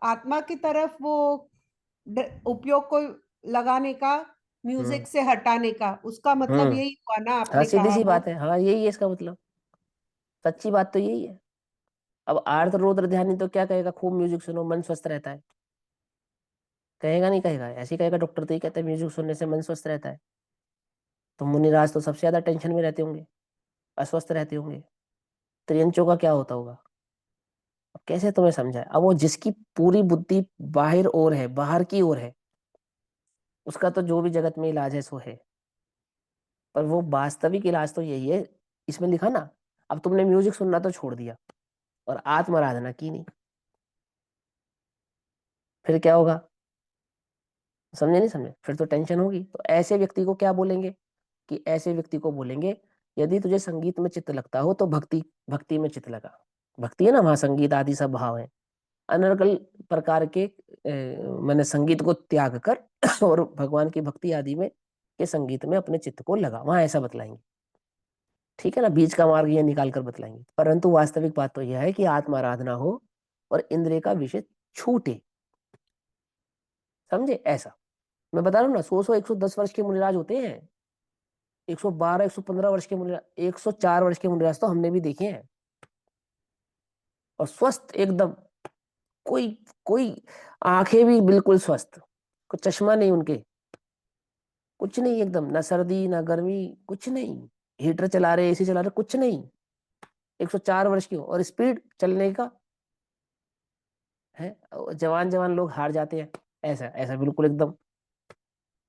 आत्मा की तरफ वो उपयोग को लगाने का, हम्म। म्यूजिक से हटाने का, उसका मतलब हम्म। यही हुआ ना हाँ आपने सीधी कहा सी वो। बात है, हाँ यही है इसका मतलब। सच्ची बात तो यही है। अब आर्त रौद्र ध्यानी तो क्या कहेगा, खूब म्यूजिक सुनो मन स्वस्थ रहता है, कहेगा नहीं कहेगा? ऐसे ही कहेगा, डॉक्टर तो ही कहते हैं म्यूजिक सुनने से मन स्वस्थ रहता है। तो मुनिराज तो सबसे ज्यादा टेंशन में रहते होंगे, अस्वस्थ रहते होंगे, त्रियंचों का क्या होता होगा? अब कैसे तुम्हें समझाए? अब वो जिसकी पूरी बुद्धि बाहर ओर है, बाहर की ओर है, उसका तो जो भी जगत में इलाज है सो है। पर वो वास्तविक इलाज तो यही है, इसमें लिखा ना। अब तुमने म्यूजिक सुनना तो छोड़ दिया और आत्माराधना की नहीं, फिर क्या होगा? समझे नहीं समझे? फिर तो टेंशन होगी। तो ऐसे व्यक्ति को क्या बोलेंगे? कि ऐसे व्यक्ति को बोलेंगे यदि तुझे संगीत में चित्त लगता हो तो भक्ति भक्ति में चित्त लगा। भक्ति है ना, वहां संगीत आदि सब भाव है। अनर्गल प्रकार के मैंने संगीत को त्याग कर और भगवान की भक्ति आदि में के संगीत में अपने चित्त को लगा, वहां ऐसा बतलाएंगे। ठीक है ना, बीच का मार्ग ये निकाल कर बतलाएंगे। परंतु वास्तविक बात तो यह है कि आत्माराधना हो और इंद्रिय का विषय छूटे। समझे? ऐसा मैं बता रहा हूँ ना। 100-110 वर्ष के मुनिराज होते हैं, 112-115 वर्ष के मुनिराज, 104 वर्ष के मुनिराज तो हमने भी देखे हैं, और स्वस्थ एकदम, कोई कोई आंखें भी बिल्कुल स्वस्थ, कोई चश्मा नहीं उनके, कुछ नहीं, एकदम ना सर्दी ना गर्मी, कुछ नहीं, हीटर चला रहे, एसी चला रहे, कुछ नहीं, 104 वर्ष की हो और स्पीड चलने का है, जवान जवान लोग हार जाते हैं। ऐसा ऐसा बिल्कुल एकदम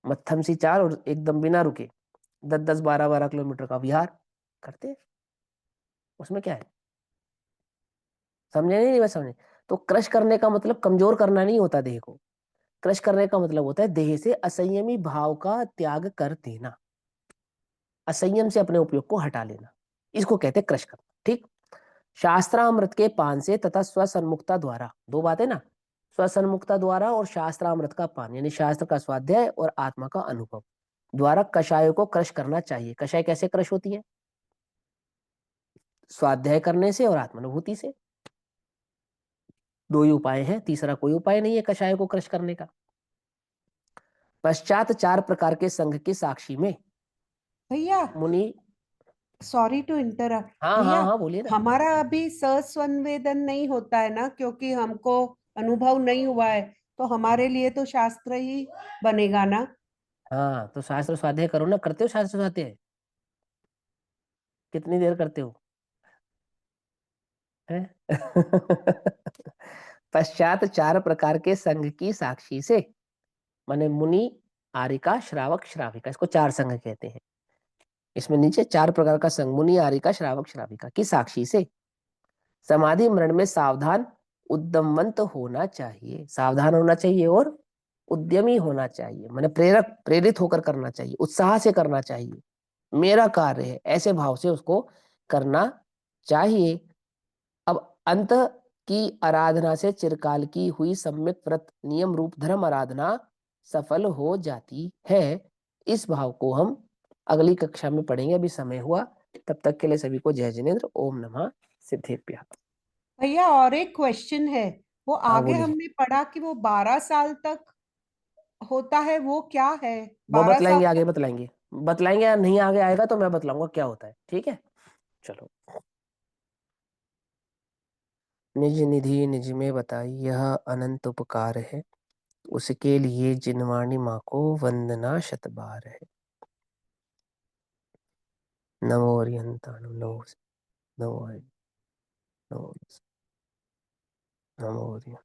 मत्थम सी चाल और एकदम बिना रुके 10-10 12-12 किलोमीटर का विहार करते हैं। उसमें क्या है, समझे नहीं बस समझे। तो क्रश करने का मतलब कमजोर करना नहीं होता देह को। क्रश करने का मतलब होता है देह से असंयमी भाव का त्याग कर देना, असंयम से अपने उपयोग को हटा लेना, इसको कहते हैं क्रश करना। ठीक। शास्त्रामृत के पान से तथा स्वसन्मुखता द्वारा, दो बातें ना, स्वसन्मुखता द्वारा और शास्त्रामृत का पान यानी शास्त्र का स्वाध्याय और आत्मा का अनुभव द्वारा कषायों को क्रश करना चाहिए। कषाय कैसे क्रश होती है? स्वाध्याय करने से और आत्मानुभूति से। दो ही उपाय हैं, तीसरा कोई उपाय नहीं है कषाय को क्रश करने का। पश्चात 4 प्रकार के संघ के साक्षी में भैया मुनि, सॉरी टू इंटरप्ट, हाँ हाँ भैया हाँ बोलिए ना। हमारा अभी सस्वनवेदन नहीं होता है ना, क्योंकि हमको अनुभव नहीं हुआ है, तो हमारे लिए तो शास्त्र ही बनेगा ना। हाँ तो शास्त्र स्वाध्याय करो ना। करते हो शास्त्र स्वाध्याय? कितनी देर करते हो हैं? पश्चात 4 प्रकार के संघ की साक्षी से, माने मुनि, आरिका, श्रावक, श्राविका, इसको 4 संघ कहते हैं। इसमें नीचे 4 प्रकार का संघ मुनि, आरिका, श्रावक, श्राविका की साक्षी से समाधि मरण में सावधान उद्यमवंत होना चाहिए। सावधान होना चाहिए और उद्यमी होना चाहिए, माने प्रेरक, प्रेरित होकर करना चाहिए, उत्साह से करना चाहिए। मेरा कार्य है ऐसे भाव से उसको करना चाहिए। अब अंत की आराधना से चिरकाल की हुई सम्यक व्रत नियम रूप धर्म आराधना सफल हो जाती है। इस भाव को हम अगली कक्षा में पढ़ेंगे, अभी समय हुआ। तब तक के लिए सभी को जय जिनेन्द्र। ओम नमः सिद्धेभ्यः। भैया और एक क्वेश्चन है, वो हाँ आगे बोलिए। हमने पढ़ा कि वो 12 साल तक होता है, वो क्या है? वो 12 साल बतलाएंगे, आगे तक। बतलाएंगे, बतलाएंगे या नहीं आगे आएगा तो मैं बतलाऊंगा क्या होता है। ठीक है चलो। निज निधि निज में बताई यह अनंत उपकार है, उसके लिए जिनवाणी माँ को वंदना शत बार है। नमो हरिहंताणं नमो नमो हरि नमो नमो हरि।